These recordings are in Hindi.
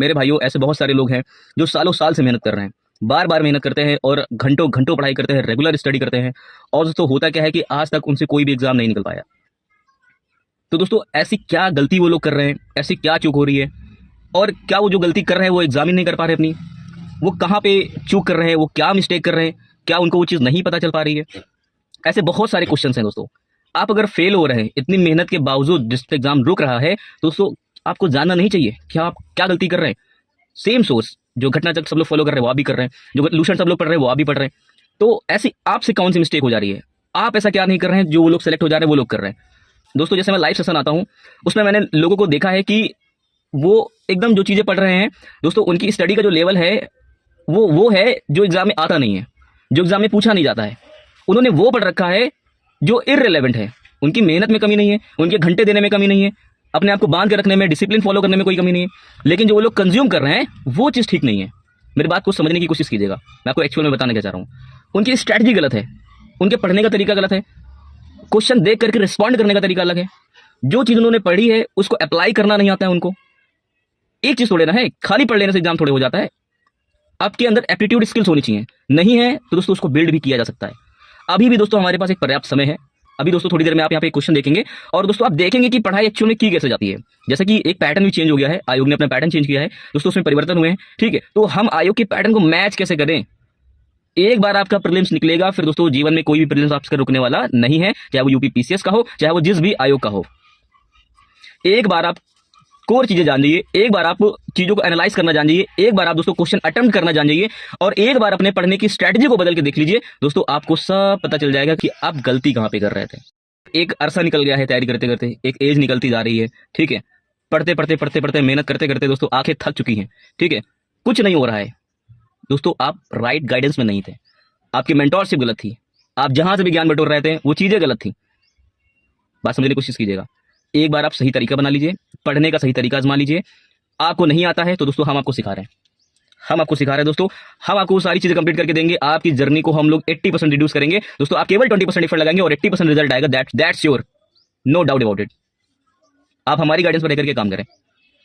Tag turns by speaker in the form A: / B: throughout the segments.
A: मेरे भाइयों ऐसे बहुत सारे लोग हैं जो सालों साल से मेहनत कर रहे हैं, बार बार मेहनत करते हैं और घंटों घंटों पढ़ाई करते हैं, रेगुलर स्टडी करते हैं, और दोस्तों होता क्या है कि आज तक उनसे कोई भी एग्जाम नहीं निकल पाया। तो दोस्तों ऐसी क्या गलती वो लोग कर रहे हैं, ऐसी क्या चूक हो रही है, और क्या वो जो गलती कर रहे हैं वो एग्जाम ही नहीं कर पा रहे अपनी, वो कहाँ पे चूक कर रहे हैं, वो क्या मिस्टेक कर रहे हैं, क्या उनको वो चीज़ नहीं पता चल पा रही है। ऐसे बहुत सारे क्वेश्चंस हैं दोस्तों। आप अगर फेल हो रहे हैं इतनी मेहनत के बावजूद, जिस एग्जाम रुक रहा है, दोस्तों आपको जानना नहीं चाहिए कि आप क्या गलती कर रहे हैं। सेम सोर्स जो घटना चक्र सब लोग फॉलो कर रहे हैं वो आप भी कर रहे हैं, जो सोल्यूशन सब लोग पढ़ रहे हैं वो आप भी पढ़ रहे हैं। तो ऐसी आपसे कौन सी मिस्टेक हो जा रही है, आप ऐसा क्या नहीं कर रहे हैं जो वो लोग सेलेक्ट हो जा रहे हैं वो लोग कर रहे हैं। दोस्तों जैसे मैं लाइव सेशन आता हूँ, उसमें मैंने लोगों को देखा है कि वो एकदम जो चीज़ें पढ़ रहे हैं, दोस्तों उनकी स्टडी का जो लेवल है वो है जो एग्जाम में आता नहीं है, जो एग्जाम में पूछा नहीं जाता है। उन्होंने वो पढ़ रखा है जो इररिलेवेंट है। उनकी मेहनत में कमी नहीं है, उनके घंटे देने में कमी नहीं है, अपने आप को बांध के रखने में, डिसिप्लिन फॉलो करने में कोई कमी नहीं है, लेकिन जो वो लोग कंज्यूम कर रहे हैं वो चीज़ ठीक नहीं है। मेरी बात को समझने की कोशिश कीजिएगा, मैं आपको एक्चुअल में बताने क्या चाह रहा हूँ। उनकी स्ट्रैटेजी गलत है, उनके पढ़ने का तरीका गलत है, क्वेश्चन देख करके रिस्पॉन्ड करने का तरीका अलग है, जो चीज़ उन्होंने पढ़ी है उसको अप्लाई करना नहीं आता है उनको। एक चीज़ थोड़े ना है, खाली पढ़ लेने से एग्जाम थोड़े हो जाता है। आपके अंदर एप्टीट्यूड स्किल्स होनी चाहिए, नहीं है तो दोस्तों उसको बिल्ड भी किया जा सकता है। अभी भी दोस्तों हमारे पास एक पर्याप्त समय है। अभी दोस्तों थोड़ी देर में आप यहाँ पे एक क्वेश्चन देखेंगे और दोस्तों आप देखेंगे कि पढ़ाई एक्चुअल में की कैसे जाती है। जैसे कि एक पैटर्न भी चेंज हो गया है, आयोग ने अपना पैटर्न चेंज किया है दोस्तों, उसमें परिवर्तन हुए हैं, ठीक है। तो हम आयोग के पैटर्न को मैच कैसे करें। एक बार आपका प्रीलिम्स निकलेगा, फिर दोस्तों जीवन में कोई भी प्रीलिम्स आपसे रुकने वाला नहीं है, चाहे वो यूपी पीसीएस का हो, चाहे वो जिस भी आयोग का हो। एक बार आप कोर चीजें जान जाइए, एक बार आप चीजों को एनालाइज करना जान जाइए, एक बार आप दोस्तों क्वेश्चन अटेम्प्ट करना जान जाइए, और एक बार अपने पढ़ने की स्ट्रैटेजी को बदल के देख लीजिए दोस्तों, आपको सब पता चल जाएगा कि आप गलती कहां पे कर रहे थे। एक अरसा निकल गया है तैयारी करते करते, एक एज निकलती जा रही है, ठीक है। पढ़ते पढ़ते पढ़ते पढ़ते मेहनत करते करते दोस्तों आंखें थक चुकी हैं, ठीक है, कुछ नहीं हो रहा है दोस्तों। आप राइट गाइडेंस में नहीं थे, आपकी मेंटोरशिप गलत थी, आप जहां से भी ज्ञान बटोर रहे थे वो चीजें गलत थी। बात समझने की कोशिश कीजिएगा। एक बार आप सही तरीका बना लीजिए, पढ़ने का सही तरीका आजमा लीजिए। आपको नहीं आता है तो दोस्तों हम आपको सिखा रहे हैं, हम आपको सिखा रहे हैं दोस्तों। हम आपको सारी चीजें कंप्लीट करके देंगे, आपकी जर्नी को हम लोग 80% रिड्यूस करेंगे दोस्तों। आप केवल 20% एफर्ट लगाएंगे और 80% रिजल्ट आएगा, that's sure, no doubt about it. आप हमारी गाइडेंस पर रह करके काम करें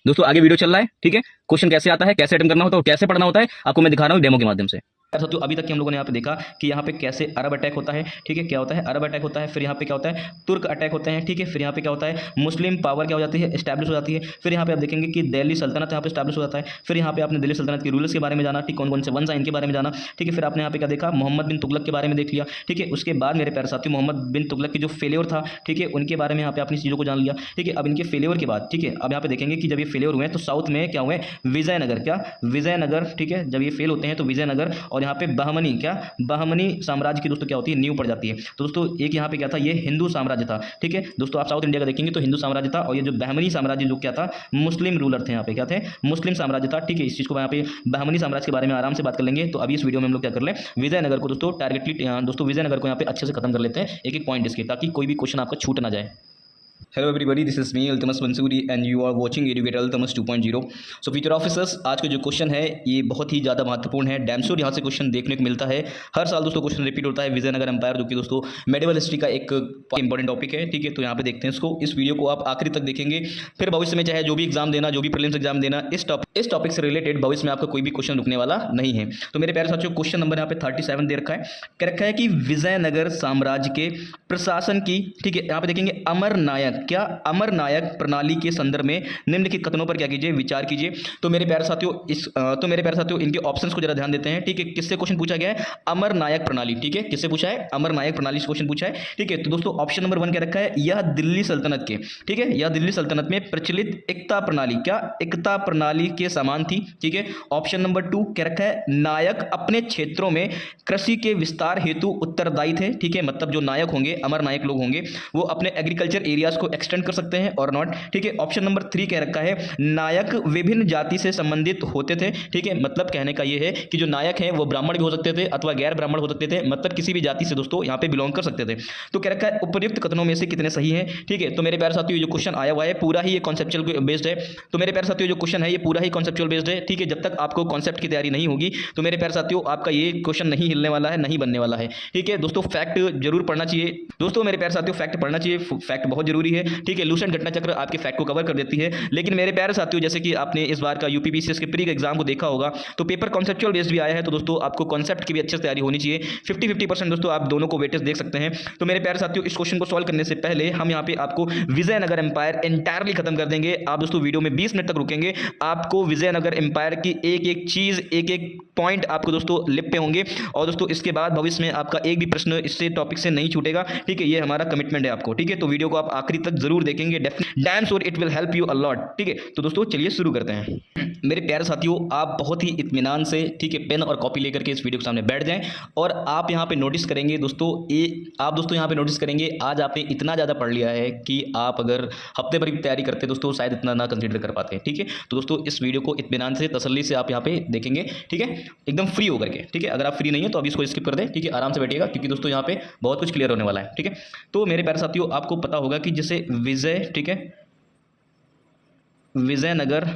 A: दोस्तों। आगे वीडियो चल रहा है, ठीक है। क्वेश्चन कैसे आता है, कैसे अटेम्प्ट करना होता है और कैसे पढ़ना होता है, आपको मैं दिखा रहा हूँ डेमो के माध्यम से। तो अभी तक कि हम लोगों ने यहाँ पे देखा कि यहाँ पे कैसे अरब अटैक होता है, ठीक है, क्या होता है, अरब अटैक होता है, फिर यहाँ पे क्या होता है, तुर्क अटैक होते हैं, ठीक है, फिर यहाँ पे क्या होता है, मुस्लिम पावर क्या हो जाती है, एस्टैब्लिश हो जाती है। फिर यहाँ पे आप देखेंगे कि दिल्ली सल्तनत यहाँ पे एस्टैब्लिश हो जाता है। फिर यहाँ पे आपने दिल्ली सल्तनत के रूलर्स के बारे में जाना, ठीक, कौन कौन से वंश हैं इनके बारे में जाना, ठीक है। फिर आपने यहाँ पे क्या देखा, मोहम्मद बिन तुगलक के बारे में देख लिया, ठीक है। उसके बाद मेरे प्यारे साथी मोहम्मद बिन तुगलक की जो फेलियर था, ठीक है, उनके बारे में यहाँ पे अपनी चीज़ों को जान लिया, ठीक है। अब इनके फेलियर के बाद, ठीक है, अब यहाँ पे देखेंगे कि जब ये फेलियर हुए तो साउथ में क्या हुए, विजयनगर, क्या विजयनगर, ठीक है, जब ये फेल होते हैं तो विजयनगर, और यहाँ पे बहमनी, क्या बहमनी साम्राज्य की दोस्तों क्या होती है, नींव पड़ जाती है। तो दोस्तों एक यहाँ पे क्या था, ये हिंदू साम्राज्य था, ठीक है दोस्तों। आप साउथ इंडिया का देखेंगे तो हिंदू साम्राज्य था, और ये जो बहमनी साम्राज्य जो क्या था, मुस्लिम रूलर थे, यहाँ पे क्या थे, मुस्लिम साम्राज्य था, ठीक है। इस चीज़ को यहाँ पे बहमनी साम्राज्य के बारे में आराम से बात कर लेंगे। तो अभी इस वीडियो में हम लोग क्या कर लें, विजयनगर को दोस्तों टारगेटली दोस्तों विजयनगर को यहाँ पे अच्छे से खत्म कर लेते हैं, एक एक पॉइंट इसके, ताकि कोई भी क्वेश्चन आपका छूट ना जाए। Hello everybody, this is me Altamas Mansuri and you are watching educator Altamas 2.0। So future officers, आज का जो क्वेश्चन है ये बहुत ही ज़्यादा महत्वपूर्ण है। डैम श्योर यहाँ से क्वेश्चन देखने को मिलता है, हर साल दोस्तों क्वेश्चन रिपीट होता है। विजयनगर एम्पायर जो कि दोस्तों मेडिवल हिस्ट्री का एक इंपॉर्टेंट टॉपिक है, ठीक है। तो यहाँ पे देखते हैं इसको, इस वीडियो को आप आखिरी तक देखेंगे, फिर भविष्य में चाहे जो भी एग्जाम देना, जो भी प्रीलिम्स एग्जाम देना, इस टॉपिक से रिलेटेड भविष्य में आपका कोई भी क्वेश्चन रुकने वाला नहीं है। तो मेरे प्यारे साथियों, क्वेश्चन नंबर यहाँ पे 37 दे रखा है, कह रखा है कि विजयनगर साम्राज्य के प्रशासन की, ठीक है, यहाँ पे देखेंगे अमर नायक, क्या अमर नायक प्रणाली के संदर्भ में निम्नलिखित कथनों पर क्या कीजिए, विचार कीजिए। तो मेरे प्यारे साथियों इनके ऑप्शंस को जरा ध्यान देते हैं, ठीक है। किससे क्वेश्चन पूछा गया है, अमर नायक प्रणाली, ठीक है, किससे पूछा है, अमर नायक प्रणाली से क्वेश्चन पूछा है, ठीक है। तो दोस्तों ऑप्शन नंबर 1 क्या रखा है, यह दिल्ली सल्तनत के, ठीक है, यह दिल्ली सल्तनत में प्रचलित एकता प्रणाली, क्या एकता प्रणाली के समान थी, ठीक है। ऑप्शन नंबर 2 क्या रखा है, नायक अपने क्षेत्रों में कृषि के विस्तार हेतु उत्तरदायी थे, ठीक है, मतलब जो नायक होंगे, अमर नायक लोग होंगे, वो अपने एग्रीकल्चर एरियाज को एक्सटेंड कर सकते हैं और नॉट, ठीक है। ऑप्शन नंबर 3 कह रखा है, नायक विभिन्न जाति से संबंधित होते थे, ठीक है, मतलब कहने का ये है कि जो नायक हैं वो ब्राह्मण भी हो सकते थे अथवा गैर ब्राह्मण हो सकते थे, मतलब किसी भी जाति से दोस्तों यहाँ पे बिलोंग कर सकते थे। तो कह रखा है उपयुक्त कथनों में से कितने सही हैं, ठीक है। तो मेरे प्यारे साथियों जो क्वेश्चन आया हुआ है पूरा ही ये कॉन्सेप्चुअल बेस्ड है। तो मेरे प्यारे साथियों जो क्वेश्चन है ये पूरा ही कॉन्सेप्चुअल बेस्ड है, ठीक है। जब तक आपको कॉन्सेप्ट की तैयारी नहीं होगी तो मेरे प्यारे साथियों आपका ये क्वेश्चन नहीं हिलने वाला है, नहीं बनने वाला है, ठीक है दोस्तों। फैक्ट जरूर पढ़ना चाहिए दोस्तों, मेरे प्यारे साथियों फैक्ट पढ़ना चाहिए, फैक्ट बहुत जरूरी जरूरी है, ठीक है। लूसेंट घटना चक्र आपके फैक्ट को कवर कर देती है। लेकिन मेरे प्यारे साथियों, जैसे कि आपने इस बार का यूपीपीसीएस के प्री एग्जाम को देखा होगा, तो पेपर कॉन्सेप्चुअल बेस्ड भी आया है। तो दोस्तों आपको कॉन्सेप्ट की भी अच्छे से तैयारी होनी चाहिए। 50-50% दोस्तों आप दोनों को वेटेज देख सकते हैं। तो मेरे प्यारे साथियों, इस क्वेश्चन को सॉल्व करने से पहले हम यहाँ पे आपको विजयनगर एम्पायर एंटायरली खत्म कर देंगे। आप दोस्तों वीडियो में 20 मिनट तक रुकेंगे, आपको विजयनगर एम्पायर की एक एक चीज, एक एक पॉइंट आपको दोस्तों लिप पे होंगे। और दोस्तों इसके बाद भविष्य में आपका एक भी प्रश्न इससे टॉपिक से नहीं छूटेगा, ठीक है। ये हमारा कमिटमेंट है आपको, ठीक है। तो वीडियो को आप आखिरी तक जरूर देखेंगे, damn sure it will help you a lot, ठीक है। तो दोस्तों चलिए शुरू करते हैं। मेरे प्यारे साथियों, आप बहुत ही इत्मीनान से, ठीक है, पेन और कॉपी लेकर के इस वीडियो के सामने बैठ जाएं। और आप यहाँ पे नोटिस करेंगे दोस्तों, आप दोस्तों यहाँ पे नोटिस करेंगे, आज आपने इतना ज़्यादा पढ़ लिया है कि आप अगर हफ्ते भर की तैयारी करते दोस्तों शायद इतना ना कंसीडर कर पाते हैं, ठीक है। तो दोस्तों इस वीडियो को इत्मीनान से, तसल्ली से आप यहाँ पे देखेंगे, ठीक है, एकदम फ्री होकर के, ठीक है। अगर आप फ्री नहीं है तो अभी इसको स्किप कर दें, ठीक है, आराम से बैठिएगा, क्योंकि दोस्तों यहाँ पे बहुत कुछ क्लियर होने वाला है, ठीक है। तो मेरे प्यारे साथियों, आपको पता होगा कि जैसे विजय, ठीक है, विजयनगर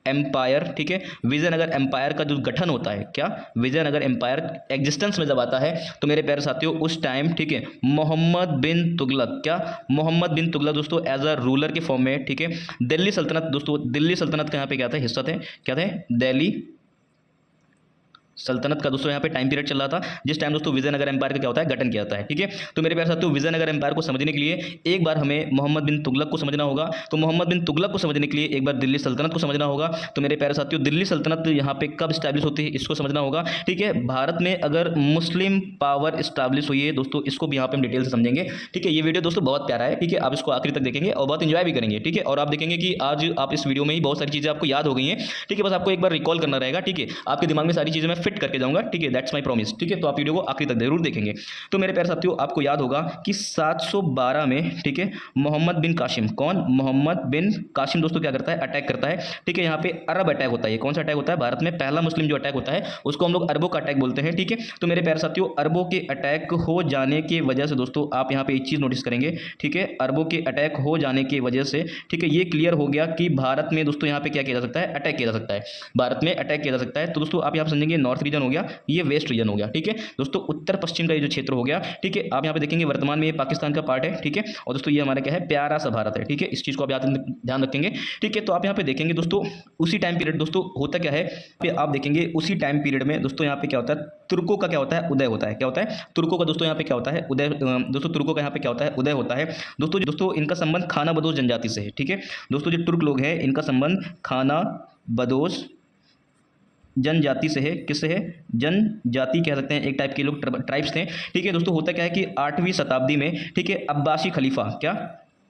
A: एम्पायर, ठीक है, विजयनगर एम्पायर का जो गठन होता है, क्या विजयनगर एम्पायर एग्जिस्टेंस में जब आता है, तो मेरे प्यारे साथियों उस टाइम, ठीक है, मोहम्मद बिन तुगलक, क्या मोहम्मद बिन तुगलक दोस्तों एज अ रूलर के फॉर्म में, ठीक है, दिल्ली सल्तनत दोस्तों, दिल्ली सल्तनत का यहाँ पे क्या था, हिस्सा थे, क्या थे, दिल्ली सल्तनत का दोस्तों यहाँ पे टाइम पीरियड चल रहा था, जिस टाइम दोस्तों विजयनगर एम्पायर का क्या होता है, गठन किया जाता है, ठीक है। तो मेरे प्यारे साथियों, विजयनगर एम्पायर को समझने के लिए एक बार हमें मोहम्मद बिन तुगलक को समझना होगा। तो मोहम्मद बिन तुगलक को समझने के लिए एक बार दिल्ली सल्तनत को समझना होगा। तो मेरे प्यारे साथियों, दिल्ली सल्तनत यहाँ पे कब स्टैब्लिश होती है, इसको समझना होगा, ठीक है। भारत में अगर मुस्लिम पावर स्टैब्लिश हुई है दोस्तों, इसको भी यहाँ पे हम डिटेल से समझेंगे, ठीक है। ये वीडियो दोस्तों बहुत प्यारा है, ठीक है, आप इसको आखिरी तक देखेंगे और बहुत इंजॉय भी करेंगे, ठीक है। और आप देखेंगे कि आज आप इस वीडियो में ही बहुत सारी चीजें आपको याद हो गई हैं, ठीक है। बस आपको एक बार रिकॉल करना रहेगा, ठीक है, आपके दिमाग में सारी चीजें मैं फिट करके जाऊंगा, ठीक है, दैट्स माय प्रॉमिस, ठीक है। तो आप वीडियो को आखिरी तक जरूर देखेंगे। तो मेरे प्यारे साथियों, आपको याद होगा कि 712 में, ठीक है, मोहम्मद बिन कासिम, कौन, मोहम्मद बिन कासिम दोस्तों क्या करता है, अटैक करता है, ठीक है। यहाँ पे अरब अटैक होता है। कौन सा अटैक होता है, भारत में पहला मुस्लिम जो अटैक होता है उसको हम लोग अरबों का अटैक बोलते हैं, ठीक है। तो मेरे प्यारे साथियों, अरबों के अटैक हो जाने की वजह से दोस्तों आप यहाँ पे एक चीज नोटिस करेंगे, ठीक है, अरबों के अटैक हो जाने की वजह से, ठीक है, ये क्लियर हो गया कि भारत में दोस्तों यहाँ पे क्या किया जा सकता है, अटैक किया जा सकता है, भारत में अटैक किया जा सकता है। तो दोस्तों आप यहाँ समझेंगे, नॉर्थ रीजन हो गया, ये वेस्ट रीजन हो गया, ठीक है दोस्तों, उत्तर पश्चिम का ये जो क्षेत्र हो गया, ठीक है। आप यहाँ पे देखेंगे वर्तमान में ये पाकिस्तान का पार्ट है, ठीक है। और दोस्तों ये हमारा क्या है, प्यारा सा भारत है, ठीक है। इस चीज को आप ध्यान रखेंगे, ठीक है। तो आप यहाँ पे देखेंगे दोस्तों, उसी टाइम पीरियड दोस्तों होता क्या है, आप देखेंगे उसी टाइम पीरियड में दोस्तों यहाँ पे क्या होता है, तुर्कों का क्या होता है, उदय होता है। क्या होता है, तुर्कों का दोस्तों यहाँ पे क्या होता है, उदय, दोस्तों तुर्कों का यहाँ पे क्या होता है, उदय होता है। दोस्तों इनका संबंध खाना बदोश जनजाति से है, ठीक है। दोस्तों जो तुर्क लोग हैं, इनका संबंध खाना बदोश जनजाति से है, किससे है, जनजाति कह सकते हैं, एक टाइप के लोग ट्राइब्स थे, ठीक है। दोस्तों होता क्या है कि 8वीं शताब्दी में, ठीक है, अब्बासी खलीफा, क्या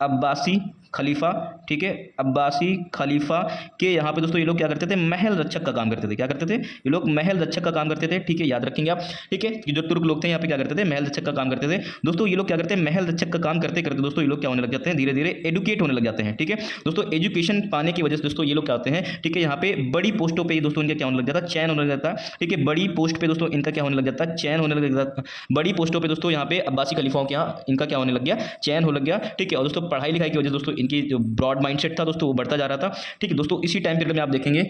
A: अब्बासी खलीफा, ठीक है, अब्बासी खलीफा के यहाँ पे दोस्तों ये लोग क्या करते थे, महल रक्षक का काम करते थे। क्या करते थे ये लोग, महल रक्षक का काम करते थे, ठीक है, याद रखेंगे आप, ठीक है। जो तुर्क लोग थे यहाँ पे क्या करते थे, महल रक्षक का काम करते थे। दोस्तों ये लोग क्या करते हैं, महल रक्षक का काम करते करते दोस्तों ये लोग क्या होने लग जाते हैं, धीरे धीरे एडुकेट होने लग जाते हैं, ठीक है। दोस्तों एजुकेशन पाने की वजह से दोस्तों ये लोग क्या होते हैं, ठीक है, यहाँ पे बड़ी पोस्टों पर दोस्तों इनका क्या होने लग जाता है, चयन होने लग जाता है, ठीक है। बड़ी पोस्ट पे दोस्तों इनका क्या होने लग जाता है, चयन होने लग जाता है। बड़ी पोस्टों पर दोस्तों यहाँ पे अब्बासी खलीफाओं के यहाँ इनका क्या होने लग गया, चयन होने लग गया, ठीक है। और दोस्तों पढ़ाई लिखाई की वजह से दोस्तों इनकी जो ब्रॉड माइंडसेट था दोस्तों वो बढ़ता जा रहा था, ठीक है। दोस्तों इसी टाइम पीरियड में आप देखेंगे,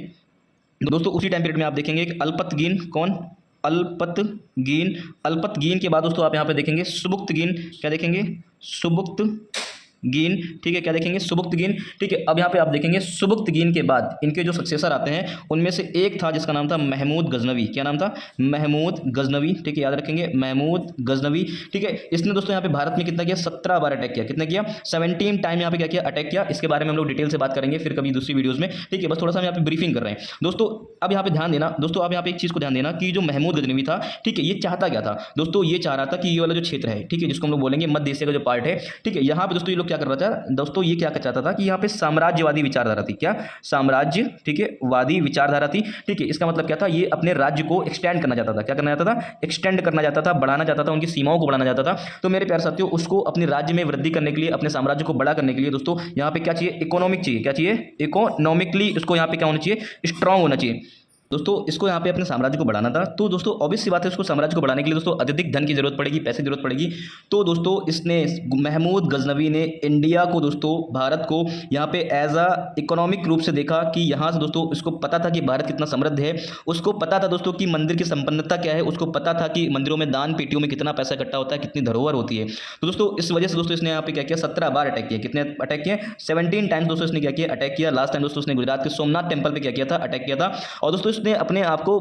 A: दोस्तों उसी टाइम पीरियड में आप देखेंगे एक अल्पतगीन, कौन, अल्पतगीन, अल्पतगीन के बाद दोस्तों आप यहां पे देखेंगे सुबुक्तगीन, क्या देखेंगे, सुबुक्तगीन, ठीक है, क्या देखेंगे, सुबुक्तगीन, ठीक है। अब यहाँ पे आप देखेंगे सुबुक्तगीन के बाद इनके जो सक्सेसर आते हैं उनमें से एक था जिसका नाम था महमूद गजनवी। क्या नाम था, महमूद गजनवी, ठीक है, याद रखेंगे, महमूद गजनवी, ठीक है। इसने दोस्तों यहाँ पे भारत में कितना किया, 17 बार अटैक किया। कितना किया, 17 टाइम यहाँ पे क्या किया, अटैक किया। इसके बारे में हम लोग डिटेल से बात करेंगे फिर कभी दूसरी वीडियोज में, ठीक है। बस थोड़ा सा हम यहाँ पे ब्रीफिंग कर रहे हैं दोस्तों। अब यहाँ पे ध्यान देना दोस्तों, आप यहाँ पे एक चीज को ध्यान देना कि जो महमूद गजनवी था, ठीक है, ये चाहता क्या था दोस्तों, ये चाह रहा था कि ये वाला जो क्षेत्र है, ठीक है, जिसको हम लोग बोलेंगे मध्य एशिया का जो पार्ट है, ठीक है, यहाँ पे दोस्तों ये लोग क्या कर रहा था दोस्तों, ये क्या चाहता था कि यहाँ पे साम्राज्यवादी विचारधारा थी। क्या, साम्राज्य, ठीक है, वादी विचारधारा थी, ठीक है। इसका मतलब क्या था, ये अपने राज्य को एक्सटेंड करना चाहता था। क्या करना चाहता था, एक्सटेंड करना चाहता था, बढ़ाना चाहता था, उनकी सीमाओं को बढ़ाना चाहता था। तो मेरे प्यारे साथियों, उसको अपने राज्य में वृद्धि करने के लिए, अपने साम्राज्य को बड़ा करने के लिए दोस्तों यहाँ पे क्या चाहिए, इकोनॉमिक चाहिए। क्या चाहिए, इकोनॉमिकली उसको यहाँ पे क्या होना चाहिए, स्ट्रांग होना चाहिए। दोस्तों इसको यहाँ पे अपने साम्राज्य को बढ़ाना था, तो दोस्तों ऑब्वियस सी बात है, उसको साम्राज्य को बढ़ाने के लिए दोस्तों अत्यधिक धन की जरूरत पड़ेगी, पैसे की जरूरत पड़ेगी। तो दोस्तों इसने महमूद गजनवी ने इंडिया को, दोस्तों भारत को यहाँ पे एज अ इकोनॉमिक रूप से देखा कि यहाँ से दोस्तों उसको पता था कि भारत कितना समृद्ध है, उसको पता था दोस्तों कि मंदिर की संपन्नता क्या है, उसको पता था कि मंदिरों में दान पेटियों में कितना पैसा इकट्ठा होता है, कितनी धरोहर होती है। तो दोस्तों इस वजह से दोस्तों इसने यहाँ पे क्या किया, 17 बार अटैक किया। कितने अटैक किए? 17 टाइम्स दोस्तों इसने क्या किया, अटैक किया। लास्ट टाइम दोस्तों इसने गुजरात के सोमनाथ टेम्पल पे क्या किया था, अटैक किया था। और दोस्तों इसने अपने आप को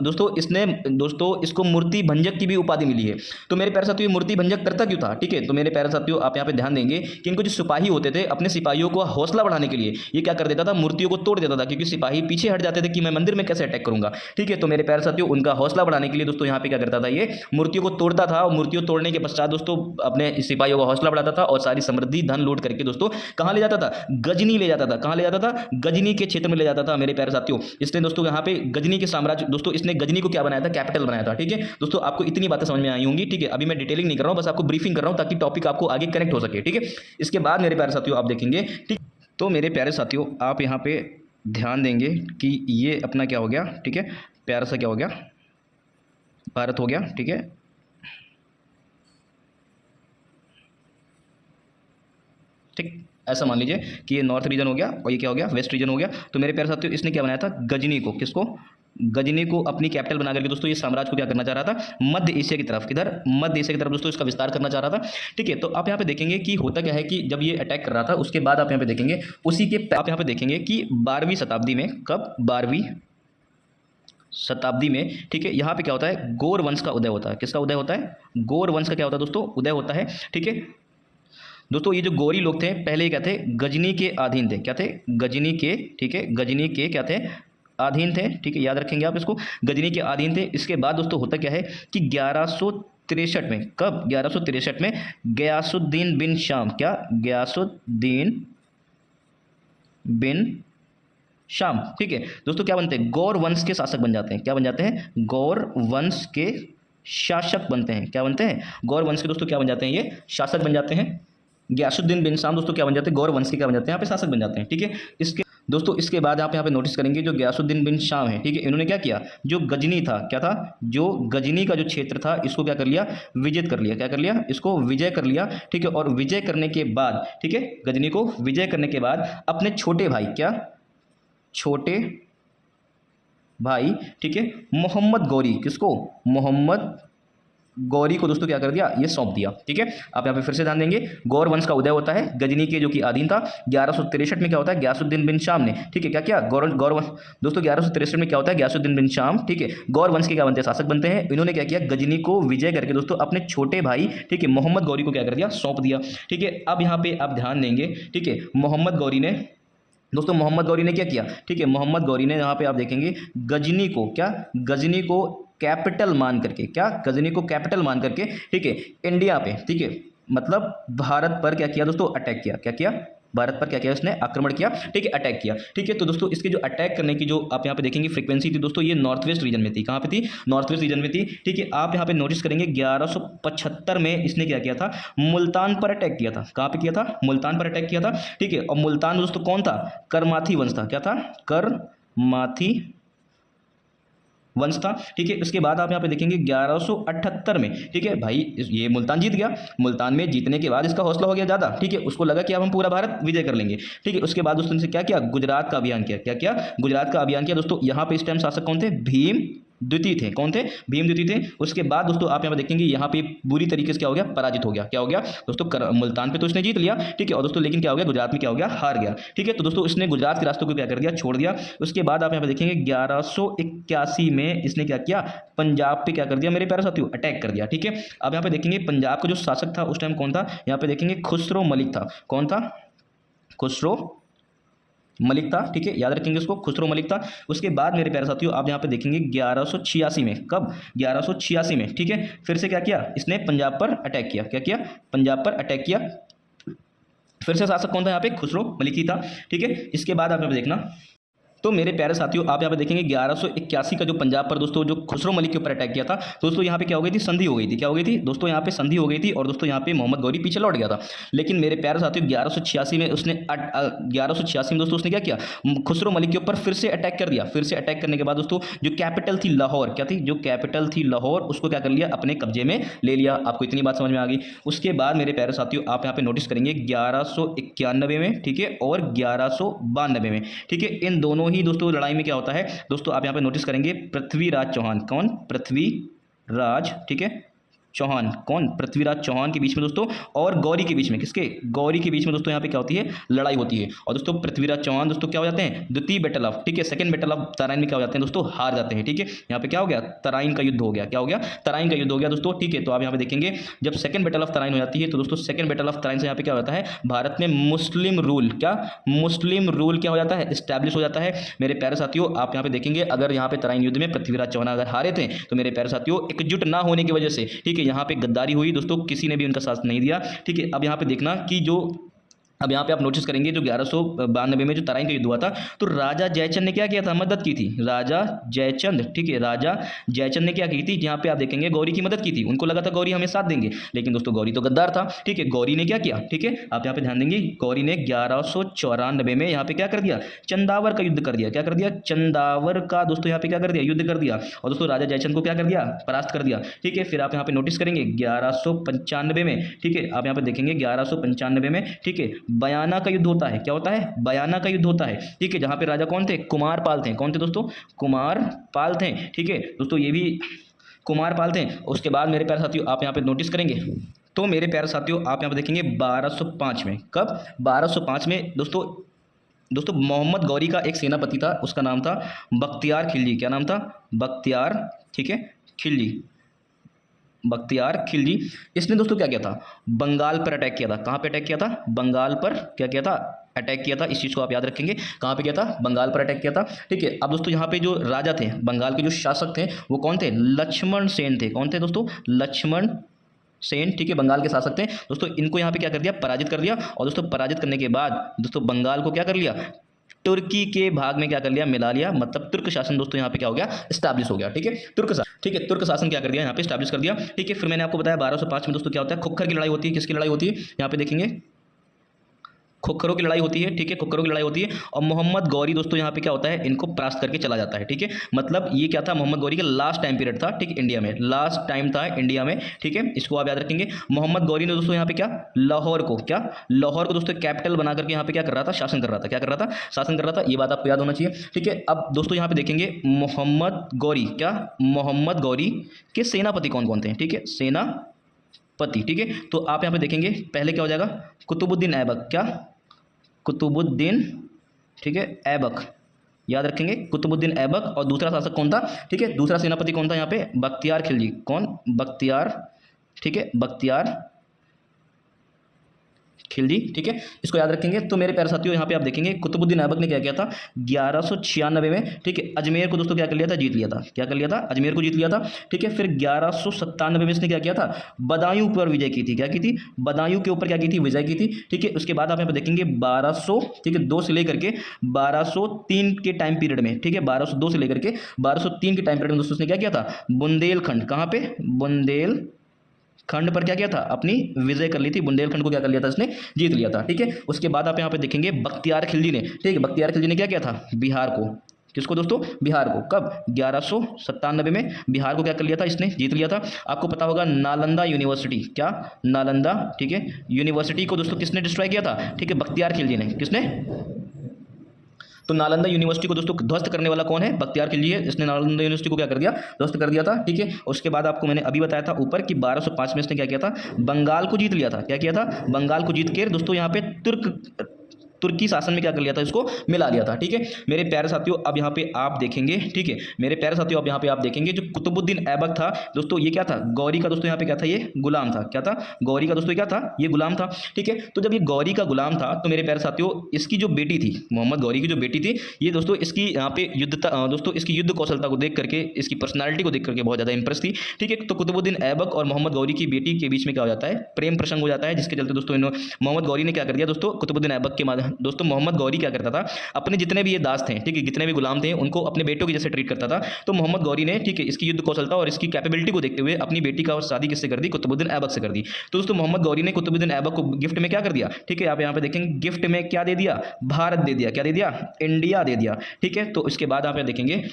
A: दोस्तों इसने दोस्तों इसको मूर्ति भंजक की भी उपाधि मिली है। तो मेरे प्यारे साथियों, मूर्ति भंजक करता क्यों था? ठीक है, तो मेरे प्यारे साथियों आप यहाँ पे ध्यान देंगे कि इनको जो सिपाही होते थे, अपने सिपाहियों को हौसला बढ़ाने के लिए ये क्या कर देता था, मूर्तियों को तोड़ देता था, क्योंकि सिपाही पीछे हट जाते थे कि मैं मंदिर में कैसे अटैक करूंगा। ठीक है, तो मेरे प्यारे साथियों उनका हौसला बढ़ाने के लिए दोस्तों यहाँ पे क्या करता था, ये मूर्तियों को तोड़ता था, और मूर्तियों तोड़ने के पश्चात दोस्तों अपने सिपाहियों का हौसला बढ़ाता था और सारी समृद्धि धन लूट करके दोस्तों कहां ले जाता था, गजनी ले जाता था। कहां ले जाता था? गजनी के क्षेत्र में ले जाता था। मेरे प्यारे साथियों इसने दोस्तों यहाँ पे गजनी के साम्राज्य, दोस्तों इसने गजनी को क्या बनाया था, कैपिटल बनाया था। ठीक है दोस्तों, आपको इतनी बातें समझ में आई होंगी। ठीक है, अभी मैं डिटेलिंग नहीं कर रहा हूं, बस आपको ब्रीफिंग कर रहा हूं ताकि टॉपिक आपको आगे कनेक्ट हो सके। ठीक है, इसके बाद मेरे प्यारे साथियों आप देखेंगे, ठीक, तो मेरे प्यारे साथियों आप यहाँ पे ध्यान देंगे कि ये अपना क्या हो गया, ठीक है, प्यारा सा क्या हो गया, भारत हो गया। ठीक है, ठीक, ऐसा मान लीजिए कि ये नॉर्थ रीजन हो गया और ये क्या हो गया, वेस्ट रीजन हो गया। तो मेरे प्यारे साथियों इसने क्या बनाया था, गजनी को, किसको, गजनी को अपनी कैपिटल बना करके दोस्तों ये साम्राज्य को क्या करना चाह रहा था, मध्य एशिया की तरफ, किधर, मध्य एशिया की तरफ दोस्तों इसका विस्तार करना चाह रहा था। ठीक है, तो आप यहाँ पे देखेंगे कि होता क्या है कि जब ये अटैक कर रहा था उसके बाद आप यहाँ पे देखेंगे उसी के आप यहाँ पे देखेंगे कि 12वीं शताब्दी में, कब, 12वीं शताब्दी में, ठीक है, यहाँ पे क्या होता है, गौर वंश का उदय होता है। किसका उदय होता है? गौर वंश का क्या होता है दोस्तों, उदय होता है। ठीक है दोस्तों, ये जो गौरी लोग थे पहले क्या थे, गजनी के अधीन थे। क्या थे? गजनी के, ठीक है, गजनी के क्या थे, अधीन थे। ठीक है, याद रखेंगे आप इसको, गजनी के अधीन थे। इसके बाद दोस्तों होता क्या है कि 1163 में, कब, 1163 में गयासुद्दीन बिन शाम, क्या, गयासुद्दीन बिन शाम, ठीक है दोस्तों, क्या बनते हैं, गौर वंश के शासक बन जाते हैं। क्या बन जाते हैं? गौर वंश के शासक बनते हैं। क्या बनते हैं? गौर वंश के दोस्तों क्या बन जाते हैं, ये शासक बन जाते हैं। गयासुद्दीन बिन शाम दोस्तों क्या बन जाते हैं, गौर वंश के क्या बन जाते हैं, यहाँ पे शासक बन जाते हैं। ठीक है, इसके दोस्तों इसके बाद आप यहाँ पे नोटिस करेंगे जो गयासुद्दीन बिन शाम है, ठीक है, इन्होंने क्या किया, जो गजनी था, क्या था, जो गजनी का जो क्षेत्र था इसको क्या कर लिया, विजित कर लिया। क्या कर लिया? इसको विजय कर लिया। ठीक है, और विजय करने के बाद, ठीक है, गजनी को विजय करने के बाद अपने छोटे भाई, क्या, छोटे भाई, ठीक है, मोहम्मद गौरी, किसको, मोहम्मद गौरी को दोस्तों क्या कर दिया, ये सौंप दिया। ठीक है, आप यहाँ पे फिर से ध्यान देंगे, गौर वंश का उदय होता है गजनी के जो कि अधीन था। 1163 में क्या होता है, गयासुद्दीन बिन शाम ने, ठीक है, क्या किया, गौर वंश दोस्तों 1163 में क्या होता है, गयासुद्दीन बिन शाम, ठीक है, गौर वंश के क्या बनते हैं, शासक बनते हैं। इन्होंने क्या किया, गजनी को विजय करके दोस्तों अपने छोटे भाई, ठीक है, मोहम्मद गौरी को क्या कर दिया, सौंप दिया। ठीक है, अब यहाँ पे आप ध्यान देंगे, ठीक है, मोहम्मद गौरी ने दोस्तों, मोहम्मद गौरी ने क्या किया, ठीक है, मोहम्मद गौरी ने यहाँ पे आप देखेंगे गजनी को, क्या, गजनी को कैपिटल मान करके, क्या, गजनी को कैपिटल मान करके, ठीक है, इंडिया पे, ठीक है, मतलब भारत पर क्या किया दोस्तों, अटैक किया। क्या किया? भारत पर क्या किया, उसने आक्रमण किया। ठीक है, अटैक किया। ठीक है, तो दोस्तों इसके जो अटैक करने की जो आप यहाँ पे देखेंगे फ्रीक्वेंसी थी दोस्तों, ये नॉर्थ वेस्ट रीजन में थी। कहाँ पे थी? नॉर्थ वेस्ट रीजन में थी। ठीक है, आप यहाँ पे नोटिस करेंगे 1175 में इसने क्या किया था, मुल्तान पर अटैक किया था। कहाँ पे किया था? मुल्तान पर अटैक किया था। ठीक है, और मुल्तान दोस्तों कौन था? करमाथी वंश था। क्या था? करमाथी वंश था। ठीक है, उसके बाद आप यहाँ पे देखेंगे 1178 में, ठीक है भाई, ये मुल्तान जीत गया। मुल्तान में जीतने के बाद इसका हौसला हो गया ज़्यादा। ठीक है, उसको लगा कि अब हम पूरा भारत विजय कर लेंगे। ठीक है, उसके बाद दोस्तों ने क्या किया, गुजरात का अभियान किया। क्या किया? गुजरात का अभियान किया। दोस्तों यहाँ पे इस टाइम शासक कौन थे? भीम द्वितीय थे। कौन थे? भीम द्वितीय थे। उसके बाद दोस्तों आप यहाँ पे देखेंगे यहाँ पे बुरी तरीके से क्या हो गया, पराजित हो गया। क्या हो गया दोस्तों, मुल्तान पे तो इसने जीत लिया। ठीक है, और दोस्तों लेकिन क्या हो गया, गुजरात में क्या हो गया, हार गया। ठीक है, तो दोस्तों इसने गुजरात के रास्तों को क्या कर दिया, छोड़ दिया। उसके बाद आप यहाँ पे देखेंगे 1181 में इसने क्या किया, पंजाब पे क्या कर दिया मेरे प्यारे साथियों, अटैक कर दिया। ठीक है, अब यहाँ पे देखेंगे पंजाब का जो शासक था उस टाइम कौन था, यहाँ पे देखेंगे खुसरो मलिक था। कौन था? खुसरो मलिक था। ठीक है, याद रखेंगे उसको, खुसरो मलिक था। उसके बाद मेरे प्यारे साथियों आप यहाँ पे देखेंगे 1186 में, कब, 1186 में, ठीक है, फिर से क्या किया इसने, पंजाब पर अटैक किया। क्या किया? पंजाब पर अटैक किया। फिर से शासक कौन था यहाँ पे, खुसरो मलिक ही था। ठीक है, इसके बाद आप यहाँ पे देखना तो मेरे प्यारे साथियों, आप यहाँ पे देखेंगे 1181 का जो पंजाब पर दोस्तों जो खुसरो मलिक के ऊपर अटैक किया था, दोस्तों यहाँ पे क्या हो गई थी, संधि हो गई थी। क्या हो गई थी दोस्तों, यहाँ पे संधि हो गई थी और दोस्तों यहाँ पे मोहम्मद गौरी पीछे लौट गया था। लेकिन मेरे प्यारे साथियों 1186 में उसने 1186 में दोस्तों उसने क्या किया, खुसरो मलिक के ऊपर फिर से अटैक कर दिया। फिर से अटैक करने के बाद दोस्तों जो कैपिटल थी लाहौर, क्या थी, जो कैपिटल थी लाहौर, उसको क्या कर लिया, अपने कब्जे में ले लिया। आपको इतनी बात समझ में आ गई। उसके बाद मेरे प्यारे साथियों आप यहाँ पे नोटिस करेंगे 1191 में, ठीक है, और 1192 में, ठीक है, इन दोनों ही दोस्तों लड़ाई में क्या होता है दोस्तों, आप यहाँ पे नोटिस करेंगे पृथ्वीराज चौहान, कौन, पृथ्वीराज, ठीक है, चौहान, कौन, पृथ्वीराज चौहान के बीच में दोस्तों और गौरी के बीच में, किसके, गौरी के बीच में दोस्तों यहाँ पे क्या होती है, लड़ाई होती है। और दोस्तों पृथ्वीराज चौहान दोस्तों क्या हो जाते हैं, द्वितीय बैटल ऑफ, ठीक है, सेकंड बैटल ऑफ तराइन में क्या हो जाते हैं दोस्तों, हार जाते हैं। ठीक है, यहाँ पे क्या हो गया, तराइन का युद्ध हो गया। क्या हो गया, तराइन का युद्ध हो गया दोस्तों। ठीक है, तो आप यहाँ पे देखेंगे जब सेकंड बैटल ऑफ तराइन हो जाती है तो दोस्तों सेकंड बैटल ऑफ तराइन से यहाँ पे क्या होता है, भारत में मुस्लिम रूल, क्या, मुस्लिम रूल क्या हो जाता है, स्टैब्लिश हो जाता है। मेरे प्यारे साथियों आप यहाँ पे देखेंगे अगर यहाँ पे तराइन युद्ध में पृथ्वीराज चौहान अगर हारे थे तो मेरे प्यारे साथियों एकजुट ना होने की वजह से, ठीक है, यहाँ पे गद्दारी हुई दोस्तों, किसी ने भी उनका साथ नहीं दिया। ठीक है, अब यहाँ पे देखना कि जो अब यहाँ पे आप नोटिस करेंगे जो 1192 में जो तराइन का युद्ध हुआ था तो राजा जयचंद ने क्या किया था, मदद की थी, राजा जयचंद, ठीक है, राजा जयचंद ने क्या की थी, यहाँ पे आप देखेंगे गौरी की मदद की थी। उनको लगा था गौरी हमें साथ देंगे, लेकिन दोस्तों गौरी तो गद्दार था। ठीक है, गौरी ने क्या किया, ठीक है, आप यहाँ पे ध्यान देंगे, गौरी ने 1194 में यहाँ पे क्या कर दिया, चंदावर का युद्ध कर दिया। क्या कर दिया, चंदावर का दोस्तों यहाँ पे क्या कर दिया, युद्ध कर दिया और दोस्तों राजा जयचंद को क्या कर दिया, परास्त कर दिया। ठीक है, फिर आप यहाँ पे नोटिस करेंगे 1195 में, ठीक है, आप यहाँ पे देखेंगे 1195 में, ठीक है, बयाना का युद्ध होता है। क्या होता है, बयाना का युद्ध होता है। ठीक है, जहां पे राजा कौन थे, कुमारपाल थे। कौन थे दोस्तों, कुमारपाल थे। ठीक है दोस्तों, ये भी कुमारपाल थे। उसके बाद मेरे प्यारे साथियों आप यहाँ पे नोटिस करेंगे तो मेरे प्यारे साथियों आप यहाँ पे देखेंगे 1205 में, कब, 1205 में दोस्तों मोहम्मद गौरी का एक सेनापति था, उसका नाम था बख्तियार खिलजी। क्या नाम था, बख्तियार, ठीक है, खिलजी, बख्तियार खिलजी। इसने दोस्तों क्या किया था, बंगाल पर अटैक किया था। कहाँ पे अटैक किया था, बंगाल पर क्या किया था, अटैक किया था। इस चीज़ को आप याद रखेंगे, कहाँ पे किया था, बंगाल पर अटैक किया था। ठीक है, अब दोस्तों यहाँ पे जो राजा थे, बंगाल के जो शासक थे वो कौन थे, लक्ष्मण सेन थे। कौन थे दोस्तों, लक्ष्मण सेन। ठीक है, बंगाल के शासक थे दोस्तों। इनको यहाँ पे क्या कर दिया, पराजित कर दिया और दोस्तों पराजित करने के बाद दोस्तों बंगाल को क्या कर लिया, तुर्की के भाग में क्या कर लिया, मिला लिया। मतलब तुर्क शासन दोस्तों यहाँ पे क्या हो गया, स्टैब्लिश हो गया। ठीक है, तुर्क शासन, ठीक है, तुर्क शासन क्या कर दिया, यहाँ पे स्टैब्लिश कर दिया। ठीक है, फिर मैंने आपको बताया 1205 में दोस्तों क्या होता है, खुक्खर की लड़ाई होती है। किसकी लड़ाई होती है, यहाँ पे देखेंगे खुक्खरों की लड़ाई होती है। ठीक है, खुक्खरों की लड़ाई होती है और मोहम्मद गौरी दोस्तों यहाँ पे क्या होता है, इनको परास्त करके चला जाता है। ठीक है, मतलब ये क्या था, मोहम्मद गौरी का लास्ट टाइम पीरियड था। ठीक, इंडिया में लास्ट टाइम था इंडिया में। ठीक है, इसको आप याद रखेंगे। मोहम्मद गौरी ने दोस्तों यहाँ पे क्या, लाहौर को, क्या, लाहौर को दोस्तों कैपिटल बना करके यहाँ पे क्या कर रहा था, शासन कर रहा था। क्या कर रहा था, शासन कर रहा था। ये बात आपको याद होना चाहिए। ठीक है, अब दोस्तों यहाँ पे देखेंगे मोहम्मद गौरी, क्या, मोहम्मद गौरी के सेनापति कौन कौन थे। ठीक है, सेनापति। ठीक है, तो आप यहाँ पे देखेंगे पहले क्या हो जाएगा, कुतुबुद्दीन ऐबक, क्या, कुतुबुद्दीन, ठीक है, ऐबक, याद रखेंगे कुतुबुद्दीन ऐबक। और दूसरा शासक कौन था, ठीक है, दूसरा सेनापति कौन था यहाँ पे, बख्तियार खिलजी। कौन, बख्तियार, ठीक है, बख्तियार खिलजी। ठीक है, इसको याद रखेंगे। तो मेरे प्यारे साथियों यहाँ पे आप देखेंगे कुतुबुद्दीन ऐबक ने क्या किया था, 1196 में, ठीक है, अजमेर को दोस्तों क्या कर लिया था, जीत लिया था। क्या कर लिया था, अजमेर को जीत लिया था। ठीक है, फिर 1197 में इसने क्या किया था, बदायूं पर विजय की थी। क्या की थी, बदायूं के ऊपर क्या की थी, विजय की थी। ठीक है, उसके बाद आप यहाँ पे देखेंगे 1200, ठीक है, 2 से लेकर के 1203 के टाइम पीरियड में, ठीक है, 1202 से लेकर के 1203 के टाइम पीरियड में दोस्तों उसने क्या किया था, बुंदेलखंड, कहाँ पे, बुंदेल खंड पर क्या किया था, अपनी विजय कर ली थी। बुंदेलखंड को क्या कर लिया था, इसने जीत लिया था। ठीक है, उसके बाद आप यहाँ पे देखेंगे बख्तियार खिलजी ने, ठीक है, बख्तियार खिलजी ने क्या किया था, बिहार को, किसको दोस्तों, बिहार को, कब, 1197 में बिहार को क्या कर लिया था, इसने जीत लिया था। आपको पता होगा नालंदा यूनिवर्सिटी, क्या, नालंदा, ठीक है, यूनिवर्सिटी को दोस्तों किसने डिस्ट्रॉय किया था, ठीक है, बख्तियार खिलजी ने। किसने, तो नालंदा यूनिवर्सिटी को दोस्तों ध्वस्त करने वाला कौन है, बख्तियार खिलजी है। इसने नालंदा यूनिवर्सिटी को क्या कर दिया, ध्वस्त कर दिया था। ठीक है, उसके बाद आपको मैंने अभी बताया था ऊपर कि 1205 में इसने क्या किया था, बंगाल को जीत लिया था। क्या किया था, बंगाल को जीत के दोस्तों यहाँ पे तुर्की शासन में क्या कर लिया था, इसको मिला लिया था। ठीक है, मेरे प्यारे साथियों अब यहाँ पे आप देखेंगे, ठीक है, मेरे प्यारे साथियों अब यहाँ पे आप देखेंगे जो कुतुबुद्दीन ऐबक था दोस्तों, ये क्या था, गौरी का दोस्तों यहाँ पे क्या था, ये गुलाम था। क्या था, गौरी का दोस्तों क्या था, ये गुलाम था। ठीक है, तो जब ये गौरी का गुलाम था तो मेरे प्यारे साथियों इसकी जो बेटी थी, मोहम्मद गौरी की जो बेटी थी, ये दोस्तों इसकी यहाँ पे दोस्तों इसकी युद्ध कौशलता को देख करके, इसकी पर्सनैलिटी को देख करके बहुत ज़्यादा इंप्रेस थी। ठीक है, तो कुतुबुद्दीन ऐबक और मोहम्मद गौरी की बेटी के बीच में क्या हो जाता है, प्रेम प्रसंग हो जाता है, जिसके चलते दोस्तों मोहम्मद गौरी ने क्या कर दिया दोस्तों, कुतुबुद्दीन ऐबक के दोस्तों मोहम्मद गौरी क्या करता था, अपने जितने भी ये दास थे, ठीक है, जितने भी गुलाम थे उनको अपने बेटों की जैसे ट्रीट करता था। तो मोहम्मद गौरी ने, ठीक है, इसकी युद्ध कौशलता और इसकी कैपेबिलिटी को देखते हुए अपनी बेटी का शादी किससे कर दी, कुतुबुद्दीन ऐबक से कर दी। तो दोस्तों मोहम्मद गौरी ने कुतुबुद्दीन ऐबक को गिफ्ट में क्या कर दिया, ठीक है, आप यहाँ पे देखेंगे गिफ्ट में क्या दे दिया, भारत दे दिया, क्या दे दिया, इंडिया दे दिया, ठीक है। तो इसके बाद आप यहाँ देखेंगे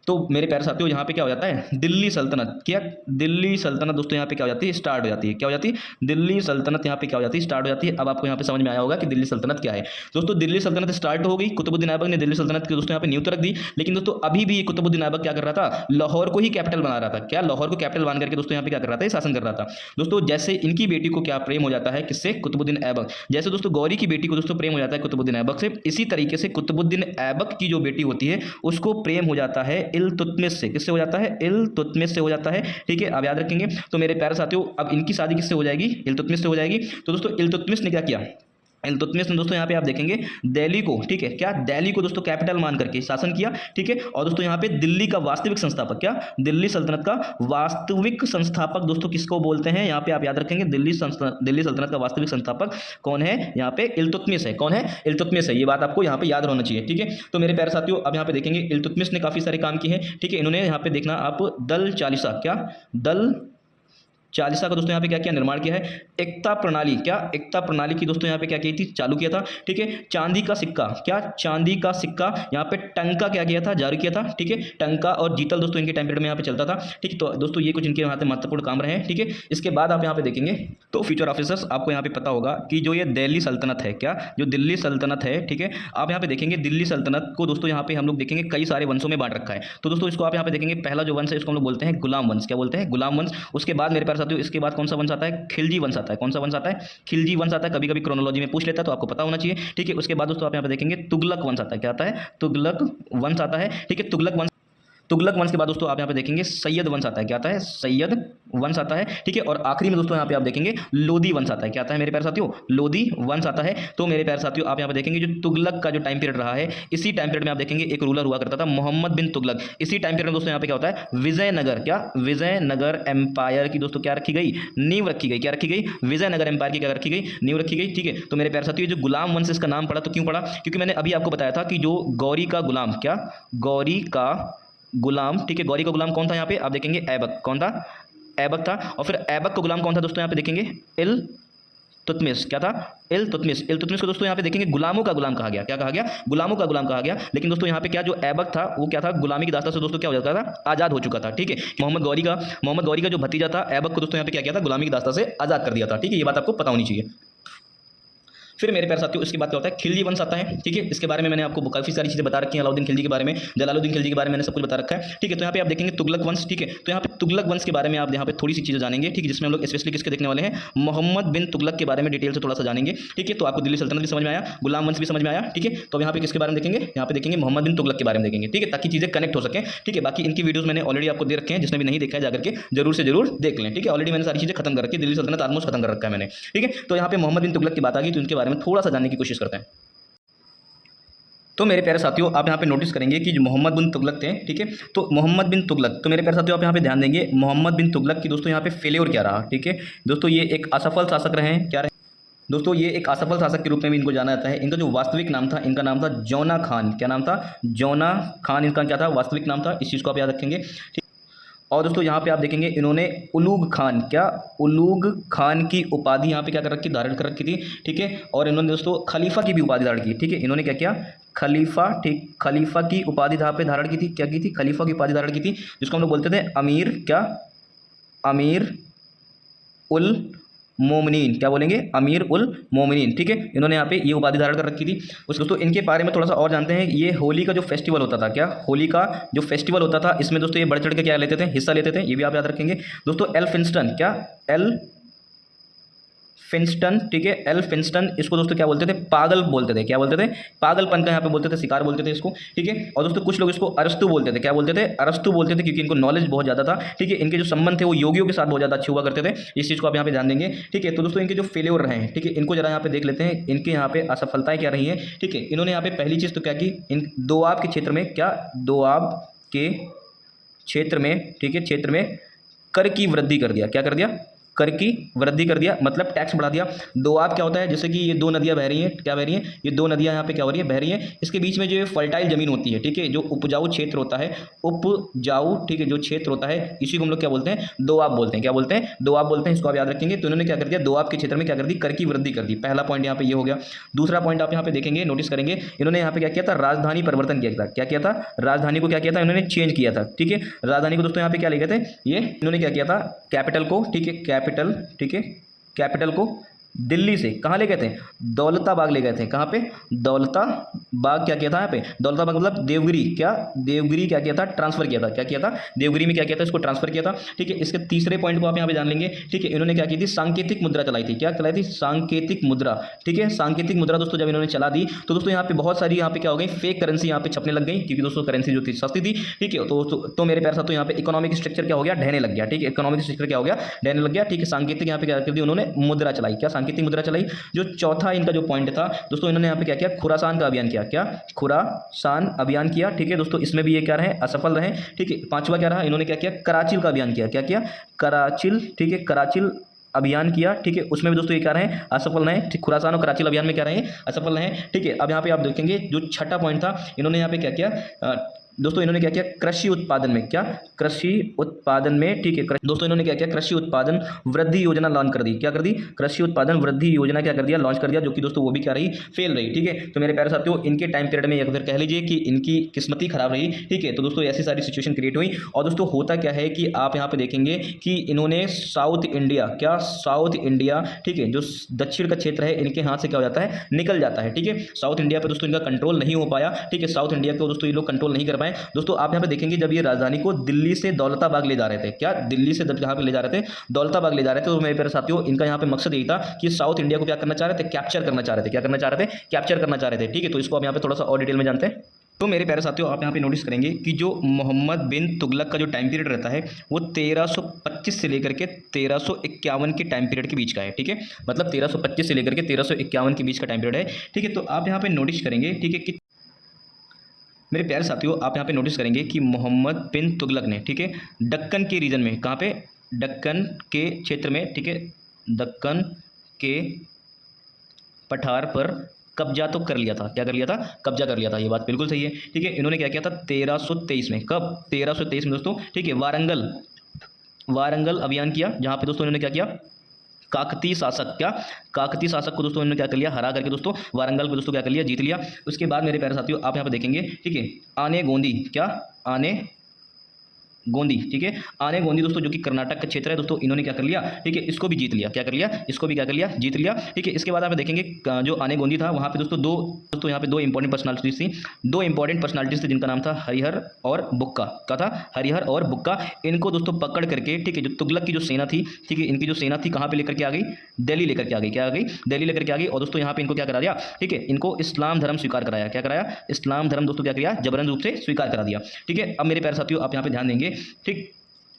A: तो मेरे प्यारे साथियों यहाँ पे क्या हो जाता है, दिल्ली सल्तनत, क्या दिल्ली सल्तनत दोस्तों यहाँ पे क्या हो जाती है, स्टार्ट हो जाती है, क्या हो जाती है, दिल्ली सल्तनत यहाँ पे क्या हो जाती है, स्टार्ट हो जाती है। अब आपको यहाँ पे समझ में आया होगा कि दिल्ली सल्तनत क्या है। दोस्तों दिल्ली सल्तनत स्टार्ट हो गई, कुतुबुद्दीन ऐबक ने दिल्ली सल्तनत की दोस्तों यहाँ पे नींव तो रख दी, लेकिन दोस्तों अभी भी कुतुबुद्दीन ऐबक क्या कर रहा था, लाहौर को ही कैपिटल बना रहा था, क्या लाहौर को कैपिटल मान करके दोस्तों यहाँ पे क्या कर रहा था, शासन कर रहा था। दोस्तों जैसे इनकी बेटी को क्या प्रेम हो जाता है, किससे, कुतुबुद्दीन ऐबक, जैसे दोस्तों गौरी की बेटी को दोस्तों प्रेम हो जाता है कुतुबुद्दीन ऐबक से, इसी तरीके से कुतुबुद्दीन ऐबक की जो बेटी होती है उसको प्रेम हो जाता है इल्तुतमिश से, किससे हो जाता है, इल्तुतमिश से हो जाता है, ठीक है। अब याद रखेंगे। तो मेरे प्यारे साथियों अब इनकी शादी किससे हो जाएगी, इल्तुतमिश से हो जाएगी। तो दोस्तों इल्तुतमिश ने क्या किया, इल्तुतमिश ने दोस्तों यहाँ पे आप देखेंगे दिल्ली को, ठीक है, क्या दिल्ली को दोस्तों कैपिटल मान करके शासन किया, ठीक है। और दोस्तों यहाँ पे दिल्ली का वास्तविक संस्थापक, क्या दिल्ली सल्तनत का वास्तविक संस्थापक दोस्तों किसको बोलते हैं, यहाँ पे आप याद रखेंगे दिल्ली सल्तनत का वास्तविक संस्थापक कौन है, यहाँ पे इल्तुतमिश है, कौन है, इल्तुतमिश है। ये बात आपको यहाँ पे याद होना चाहिए, ठीक है। तो मेरे प्यारे साथियों अब यहाँ पे देखेंगे इल्तुतमिश ने काफी सारे काम किए हैं, ठीक है। इन्होंने यहाँ पे देखना आप दल चालीसा, क्या दल चालीसा का दोस्तों यहाँ पे क्या किया, निर्माण किया है। एकता प्रणाली, क्या एकता प्रणाली की दोस्तों यहाँ पे क्या की थी, चालू किया था, ठीक है। चांदी का सिक्का, क्या चांदी का सिक्का, यहाँ पे टंका क्या किया था, जारी किया था, ठीक है। टंका और जीतल दोस्तों इनके टाइम पीरियड में यहाँ पे चलता था, ठीक है। तो दोस्तों ये कुछ इनके यहाँ पे महत्वपूर्ण काम रहे हैं, ठीक है। इसके बाद आप यहाँ पे देखेंगे तो फ्यूचर ऑफिसर्स आपको यहाँ पे पता होगा कि जो ये दिल्ली सल्तनत है, क्या जो दिल्ली सल्तनत है, ठीक है। आप यहाँ पे देखेंगे दिल्ली सल्तनत को दोस्तों यहाँ पे हम लोग देखेंगे कई सारे वंशों में बांट रखा है। तो दोस्तों इसको आप यहाँ पे देखेंगे पहला जो वंश है इसको हम लोग बोलते हैं गुलाम वंश, क्या बोलते हैं, गुलाम वंश। उसके बाद मेरे प्यारे साथियों इसके बाद कौन सा वंश आता है, खिलजी वंश आता है, कौन सा वंश आता है, खिलजी वंश आता है। कभी कभी क्रोनोलॉजी में पूछ लेता है तो आपको पता होना चाहिए, ठीक है। उसके बाद दोस्तों आप यहाँ पे देखेंगे तुगलक वंश आता है, क्या आता है, तुगलक वंश आता है, ठीक है। तुगलक वंश के बाद दोस्तों आप यहाँ पे देखेंगे सैयद वंश आता है, क्या आता है, सैयद वंश आता है, ठीक है। और आखिरी में दोस्तों यहाँ पे आप देखेंगे लोधी वंश आता है, क्या आता है मेरे प्यारे साथियों, लोधी वंश आता है। तो मेरे प्यारे साथियों आप यहाँ पे देखेंगे जो तुगलक का जो टाइम पीरियड रहा है, इसी टाइम पीरियड में आप देखेंगे एक रूलर हुआ करता था मोहम्मद बिन तुगलक। इसी टाइम पीरियड में दोस्तों यहाँ पे क्या होता है, विजयनगर, क्या विजयनगर एम्पायर की दोस्तों क्या रखी गई, नींव रखी गई, क्या रखी गई, विजयनगर एम्पायर की क्या रखी गई, नींव रखी गई, ठीक है। तो मेरे प्यारे साथियों जो गुलाम वंश इसका नाम पड़ा तो क्यों पड़ा, क्योंकि मैंने अभी आपको बताया था कि जो गौरी का गुलाम, क्या गौरी का गुलाम, ठीक है, गौरी का गुलाम कौन था, यहाँ पे आप देखेंगे ऐबक, कौन था, ऐबक था। और फिर ऐबक का गुलाम कौन था दोस्तों यहाँ पे देखेंगे इल्तुतमिश, क्या था, इल्तुतमिश। इल्तुतमिश को दोस्तों यहाँ पे देखेंगे गुलामों का गुलाम कहा गया, क्या कहा गया, गुलामों का गुलाम कहा गया। लेकिन दोस्तों यहाँ पे क्या जो ऐबक था वो क्या था, गुलामी की दास्ता से दोस्तों क्या हो जाता था, आजाद हो चुका था, ठीक है। मोहम्मद गौरी का जो भतीजा था ऐबक को दोस्तों यहाँ पे क्या किया था, गुलामी की दास्ता से आजाद कर दिया था, ठीक है। ये बात आपको पता होनी चाहिए। फिर मेरे प्यारे साथियों इसके बाद क्या होता है, खिलजी वंश आता है, ठीक है। इसके बारे में मैंने आपको काफी सारी चीजें बता रखी हैं, अलाउद्दीन खिलजी के बारे में, जलालुद्दीन खिलजी के बारे में मैंने सब कुछ बता रखा है, ठीक है। तो यहाँ पे आप देखेंगे तुगलक वंश, ठीक है। तो यहाँ पे तुगलक वंश के बारे में आप यहाँ पे थोड़ी सी चीजें जानेंगे, ठीक है, जिसमें हम लोग स्पेशली किसके देखने वाले हैं, मोहम्मद बिन तुगलक के बारे में डिटेल से थोड़ा सा जानेंगे, ठीक है। तो आपको दिल्ली सल्तनत भी समझ में आया, गुलाम वंश भी समझ में आया, ठीक है। तो यहाँ पे किसके बारे में देखेंगे, यहाँ पे देखेंगे मोहम्मद बिन तुगलक के बारे में देखेंगे, ठीक है, ताकि चीजें कनेक्ट हो सके, ठीक है। बाकी इनकी वीडियोस मैंने ऑलरेडी आपको दे रखे हैं, जिसने भी नहीं देखा है जाकर के जरूर से जरूर देख लें, ठीक है। ऑलरेडी मैंने सारी चीजें खत्म कर रखी है, दिल्ली सल्तनत ऑलमोस्ट खत्म कर रखा है मैंने, ठीक है। तो यहाँ पे मोहम्मद बिन तुगलक की बात आ गई तो इनके बारे में थोड़ा सा जानने की कोशिश करते हैं। तो मेरे प्यारे साथियों आप यहाँ पे नोटिस करेंगे कि जो मोहम्मद बिन तुगलक थे, ठीक है। तो मोहम्मद बिन तुगलक, तो मेरे प्यारे साथियों आप यहाँ पे ध्यान देंगे मोहम्मद बिन तुगलक की दोस्तों यहाँ पे फेल्योर क्या रहा, ठीक है। दोस्तों ये एक असफल शासक रहे हैं, क्या रहे दोस्तों, ये एक असफल शासक के रूप में भी इनको जाना जाता है। इनका जो वास्तविक नाम था, इनका नाम था जौना खान, क्या नाम था, जौना खान इनका क्या था, वास्तविक नाम था। इस चीज़ को आप याद रखेंगे, ठीक। और दोस्तों यहाँ पे आप देखेंगे इन्होंने उलूग खान, क्या उलूग खान की उपाधि यहाँ पे क्या कर रखी, धारण कर रखी थी, ठीक है। और इन्होंने दोस्तों खलीफा की भी उपाधि धारण की, ठीक है। इन्होंने क्या किया, खलीफा, ठीक, खलीफा की उपाधि यहाँ पे धारण की थी, क्या की थी, खलीफा की उपाधि धारण की थी, जिसको हम लोग बोलते थे अमीर, क्या अमीर उल मोमिनीन, क्या बोलेंगे, अमीर उल मोमिनीन, ठीक है। इन्होंने यहाँ पे ये उपाधि धारण कर रखी थी। उस दोस्तों इनके बारे में थोड़ा सा और जानते हैं। ये होली का जो फेस्टिवल होता था, क्या होली का जो फेस्टिवल होता था, इसमें दोस्तों ये बढ़ चढ़ के क्या लेते थे, हिस्सा लेते थे, ये भी आप याद रखेंगे दोस्तों। एल्फिंस्टन, क्या एल्फिंस्टन, ठीक है, एल्फिंस्टन, इसको दोस्तों क्या बोलते थे, पागल बोलते थे, क्या बोलते थे, पागलपन का यहाँ पे बोलते थे, शिकार बोलते थे इसको, ठीक है। और दोस्तों कुछ लोग इसको अरस्तु बोलते थे, क्या बोलते थे, अरस्तु बोलते थे, क्योंकि इनको नॉलेज बहुत ज़्यादा था, ठीक है। इनके जो संबंध थे वो योगियों के साथ बहुत ज़्यादा अच्छे हुआ करते थे। इस चीज़ को आप यहाँ पे ध्यान देंगे, ठीक है। तो दोस्तों इनके जो फेल्योर रहे हैं, ठीक है, इनको जरा यहाँ पे देख लेते हैं, इनके यहाँ पे असफलताएं क्या रही हैं, ठीक है। इन्होंने यहाँ पे पहली चीज़ तो क्या की, इन दोआब के क्षेत्र में, क्या दोआब के क्षेत्र में, ठीक है, क्षेत्र में कर की वृद्धि कर दिया, क्या कर दिया, कर की वृद्धि कर दिया, मतलब टैक्स बढ़ा दिया। दोआब क्या होता है, जैसे कि ये दो नदियां बह रही हैं, क्या बह रही हैं, ये दो नदियां यहाँ पे क्या हो रही है, बह रही हैं, इसके बीच में जो ये फर्टाइल जमीन होती है, ठीक है, जो उपजाऊ क्षेत्र होता है, उपजाऊ, ठीक है, जो क्षेत्र होता है, इसी को हम लोग क्या बोलते हैं, दोआब बोलते हैं। क्या बोलते हैं, दोआब बोलते हैं, इसको आप याद रखेंगे। तो इन्होंने क्या कर दिया, दोआब के क्षेत्र में क्या कर दी, कर की वृद्धि कर दी। पहला पॉइंट यहाँ पे ये हो गया। दूसरा पॉइंट आप यहाँ पे देखेंगे, नोटिस करेंगे, इन्होंने यहाँ पे क्या किया था, राजधानी परिवर्तन किया था। क्या किया था, राजधानी को क्या किया था, इन्होंने चेंज किया था, ठीक है। राजधानी को दोस्तों यहाँ पे क्या ले गए थे, ये इन्होंने क्या किया था, कैपिटल को, ठीक है, कैपिटल, ठीक है, कैपिटल को दिल्ली से कहाँ ले गए थे, दौलताबाग ले गए थे। कहाँ पे, दौलताबाग क्या किया था, यहाँ पे दौलताबाग मतलब देवगिरी, क्या देवगिरी क्या किया था, ट्रांसफर किया था। क्या किया था, देवगिरी में क्या किया था, इसको ट्रांसफर किया था, ठीक है। इसके तीसरे पॉइंट को आप यहाँ पे जान लेंगे, ठीक है। इन्होंने क्या की थी, सांकेतिक मुद्रा चलाई थी। क्या चलाई थी, सांकेतिक मुद्रा, ठीक है। सांकेतिक मुद्रा दोस्तों जब इन्होंने चला दी तो दोस्तों यहाँ पे बहुत सारी यहाँ पे क्या हो गई, फेक करेंसी यहाँ पे छपने लग गई, क्योंकि दोस्तों करेंसी जो थी सस्ती थी, ठीक है। तो मेरे प्यारे साथियों यहाँ पे इकोनॉमिक स्ट्रक्चर क्या हो गया, ढहने लग गया, ठीक है। इकोनॉमिक स्ट्रक्चर क्या हो गया, ढहने लग गया, ठीक है। सांकेतिक यहाँ पे क्या कर दी उन्होंने, मुद्रा चलाई। क्या सांकेतिक मुद्रा चलाई। जो चौथा इनका जो पॉइंट था दोस्तों, इन्होंने यहाँ पे क्या किया, खुरासान का अभियान किया। क्या, खुरासान अभियान किया, ठीक है दोस्तों। इसमें भी ये क्या रहे, असफल रहे, ठीक है। पांचवा क्या रहा, इन्होंने क्या किया, कराचिल का अभियान किया। क्या किया, कराचिल, ठीक है, कराचिल अभियान किया, ठीक है। उसमें भी दोस्तों ये क्या रहे, असफल रहे, ठीक। खुरासान और कराचिल अभियान में क्या रहे, असफल रहे, ठीक है। अब यहाँ पे आप देखेंगे जो छठा पॉइंट था, इन्होंने यहाँ पे क्या किया दोस्तों, इन्होंने क्या किया, कृषि उत्पादन में, क्या, कृषि उत्पादन में, ठीक है। दोस्तों इन्होंने क्या किया, कृषि उत्पादन वृद्धि योजना लॉन्च कर दी। क्या कर दी, कृषि उत्पादन वृद्धि योजना क्या कर दिया, लॉन्च कर दिया, जो कि दोस्तों वो भी क्या रही, फेल रही, ठीक है। तो मेरे प्यारे साथियों, इनके टाइम पीरियड में या फिर कह लीजिए कि इनकी किस्मत ही खराब रही, ठीक है। तो दोस्तों ऐसी सारी सिचुएशन क्रिएट हुई। और दोस्तों होता क्या है कि आप यहाँ पे देखेंगे कि इन्होंने साउथ इंडिया, क्या, साउथ इंडिया, ठीक है, जो दक्षिण का क्षेत्र है, इनके हाथ से क्या हो जाता है, निकल जाता है, ठीक है। साउथ इंडिया पर दोस्तों इनका कंट्रोल नहीं हो पाया, ठीक है। साउथ इंडिया को दोस्तों ये लोग कंट्रोल नहीं कर पाए। दोस्तों आप यहाँ पे देखेंगे जब ये राजधानी को दिल्ली से दौलताबाग ले जा रहे थे, क्या, दिल्ली से जब यहाँ पे ले जा रहे थे, दौलताबाग ले जा रहे थे, तो मेरे प्यारे साथियों इनका यहाँ पे मकसद यही था कि साउथ इंडिया को क्या करना चाह रहे थे, कैप्चर करना चाह रहे थे। क्या करना चाह रहे थे, कैप्चर करना चाह रहे थे, ठीक है। तो इसको आप यहाँ पे थोड़ा सा और डिटेल में जानते हैं। तो मेरे प्यारे साथियों आप यहाँ पे नोटिस करेंगे कि जो मोहम्मद बिन तुगलक का जो टाइम पीरियड रहता है वो 1325 से लेकर के 1351 के टाइम पीरियड के बीच का है, ठीक है। मतलब 1325 से लेकर के 1351 के बीच का टाइम पीरियड है, ठीक है। तो आप यहाँ पे नोटिस करेंगे, ठीक है, कि मेरे प्यारे साथियों आप यहाँ पे नोटिस करेंगे कि मोहम्मद बिन तुगलक ने, ठीक है, दक्कन के रीजन में, कहाँ पे, दक्कन के क्षेत्र में, ठीक है, दक्कन के पठार पर कब्जा तो कर लिया था। क्या कर लिया था, कब्जा कर लिया था, ये बात बिल्कुल सही है, ठीक है। इन्होंने क्या किया था 1323 में, कब, 1323 में दोस्तों, ठीक है, वारंगल अभियान किया, जहाँ पे दोस्तों इन्होंने क्या किया, काकतीय शासक, क्या, काकतीय शासक को दोस्तों इन्होंने क्या कर लिया, हरा करके दोस्तों वारंगल को दोस्तों क्या कर लिया, जीत लिया। उसके बाद मेरे प्यारे साथियों आप यहाँ पे देखेंगे, ठीक है, आने गोंदी, क्या, आने गोंदी, ठीक है, आने गोंदी दोस्तों जो कि कर्नाटक का क्षेत्र है दोस्तों, इन्होंने क्या कर लिया, ठीक है, इसको भी जीत लिया। क्या कर लिया, इसको भी क्या कर लिया, जीत लिया, ठीक है। इसके बाद आप देखेंगे जो आने गोंदी था वहाँ पे दोस्तों यहाँ पे दो इंपॉर्टेंट पर्सनालिटीज थी, दो इंपॉर्टेंट पर्सनालिटीज थी, जिनका नाम था हरिहर और बुक्का। क्या था, हरिहर और बुक्का। इनको दोस्तों पकड़ करके, ठीक है, जो तुगलक की जो सेना थी, ठीक है, इनकी जो सेना थी कहाँ पे लेकर के आ गई, दिल्ली लेकर के आ गई। क्या आ गई, दिल्ली लेकर के आ गई। और दोस्तों यहाँ पे इनको क्या करा दिया, ठीक है, इनको इस्लाम धर्म स्वीकार कराया। क्या कराया, इस्लाम धर्म दोस्तों क्या किया, जबरन रूप से स्वीकार करा दिया, ठीक है। अब मेरे प्यारे साथियों आप यहाँ पे ध्यान देंगे, ठीक।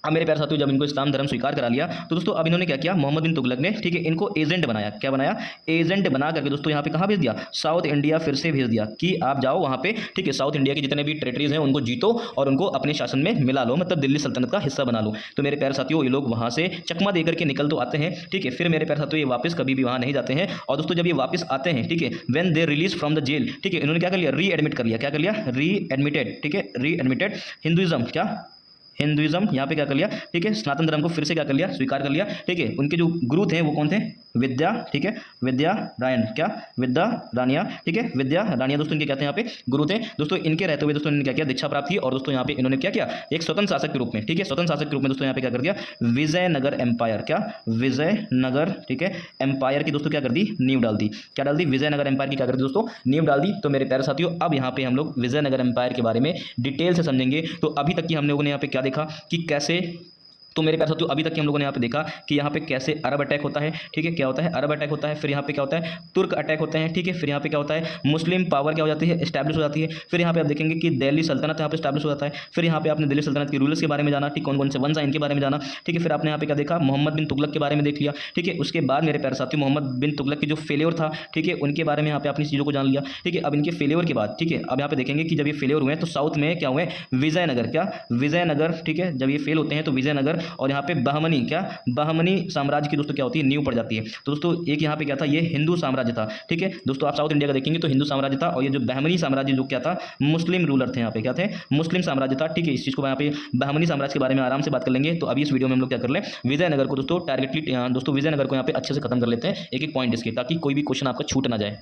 A: अब मेरे प्यारे साथियों जब इनको इस्लाम धर्म स्वीकार करा लिया तो दोस्तों अब इन्होंने क्या किया, मोहम्मद बिन तुगलक ने, ठीक है, इनको एजेंट बनाया। क्या बनाया, एजेंट बना करके दोस्तों यहाँ पे कहाँ भेज दिया, साउथ इंडिया फिर से भेज दिया कि आप जाओ वहाँ पे, ठीक है, साउथ इंडिया के जितने भी टेरिटरीज हैं उनको जीतो और उनको अपने शासन में मिला लो, मतलब दिल्ली सल्तनत का हिस्सा बना लो। तो मेरे प्यारे साथियों ये लोग वहाँ से चकमा देकर के निकल तो आते हैं, ठीक है। फिर मेरे प्यारे साथियों ये वापस कभी भी वहाँ नहीं जाते हैं। और दोस्तों जब ये वापस आते हैं, ठीक है, when they release from the jail, ठीक है, इन्होंने क्या कर लिया, री एडमिट कर लिया। क्या कर लिया, री एडमिटेड, ठीक है, री एडमिटेड हिंदुइज्म, क्या, हिंदुइज्म यहाँ पे क्या कर लिया, ठीक है, सनातन धर्म को फिर से क्या कर लिया, स्वीकार कर लिया, ठीक है। उनके जो गुरु थे वो कौन थे, विद्या, ठीक है, विद्या रायन, क्या, विद्या रानिया, ठीक है, विद्या रानिया दोस्तों इनके क्या थे यहाँ पे गुरु थे दोस्तों। इनके रहते हुए दोस्तों इन्होंने क्या किया, दीक्षा प्राप्त की। और दोस्तों यहाँ पे इन्होंने क्या किया, एक स्वतंत्र शासक के रूप में, ठीक है, स्वतंत्र शासक के रूप में दोस्तों यहाँ पे क्या कर दिया, विजयनगर एम्पायर, क्या, विजयनगर, ठीक है, एम्पायर की दोस्तों क्या कर दी, नींव डाल दी। क्या डाल दी, विजयनगर एम्पायर की क्या कर दी दोस्तों, नींव डाल दी। तो मेरे प्यारे साथियों अब यहाँ पे हम लोग विजयनगर एम्पायर के बारे में डिटेल से समझेंगे। तो अभी तक की हम लोगों ने यहाँ पे क्या देखा कि कैसे, तो मेरे प्यारे साथियों अभी तक हम लोगों ने यहाँ पे देखा कि यहाँ पे कैसे अरब अटैक होता है, ठीक है, क्या होता है, अरब अटैक होता है। फिर यहाँ पे क्या होता है, तुर्क अटैक होते हैं, ठीक है। फिर यहाँ पे क्या होता है, मुस्लिम पावर क्या हो जाती है, एस्टैब्लिश हो जाती है। फिर यहाँ पे आप देखेंगे कि दिल्ली सल्तनत यहाँ पे एस्टैब्लिश हो जाता है। फिर यहाँ पे आपने दिल्ली सल्तनत के रूलर्स के बारे में जाना, ठीक, कौन कौन से वंश हैं इनके बारे में जाना, ठीक है। फिर आपने यहाँ पे क्या देखा, मोहम्मद बिन तुगलक के बारे में देख लिया, ठीक है। उसके बाद मेरे प्यारे साथियों मोहम्मद बिन तुगलक की जो फेलियर था, ठीक है, उनके बारे में यहाँ पे आपने चीज़ों को जान लिया, ठीक है। अब इनके फेलियर के बाद, ठीक है, अब यहाँ पे देखेंगे कि जब ये फेलियर हुए तो साउथ में क्या हुए, विजयनगर, क्या, विजयनगर, ठीक है, जब ये फेल होते हैं तो विजयनगर और यहाँ पे बहमनी क्या बहमनी साम्राज्य की दोस्तों क्या होती है नींव पड़ जाती है। तो दोस्तों एक यहाँ पे क्या था, ये हिंदू साम्राज्य था। ठीक है दोस्तों, आप साउथ इंडिया का देखेंगे तो हिंदू साम्राज्य था, और ये जो बहमनी साम्राज्य जो क्या था, मुस्लिम रूलर थे यहाँ पे, क्या थे, मुस्लिम साम्राज्य था। ठीक है, इस चीज़ को यहाँ पे बहमनी साम्राज्य के बारे में आराम से बात कर लेंगे। तो अभी इस वीडियो में हम लोग क्या कर लें, विजयनगर को दोस्तों टारगेटली दोस्तों विजयनगर को यहाँ पे अच्छे से खत्म कर लेते हैं, एक एक पॉइंट इसके, ताकि कोई भी क्वेश्चन आपका छूट ना जाए।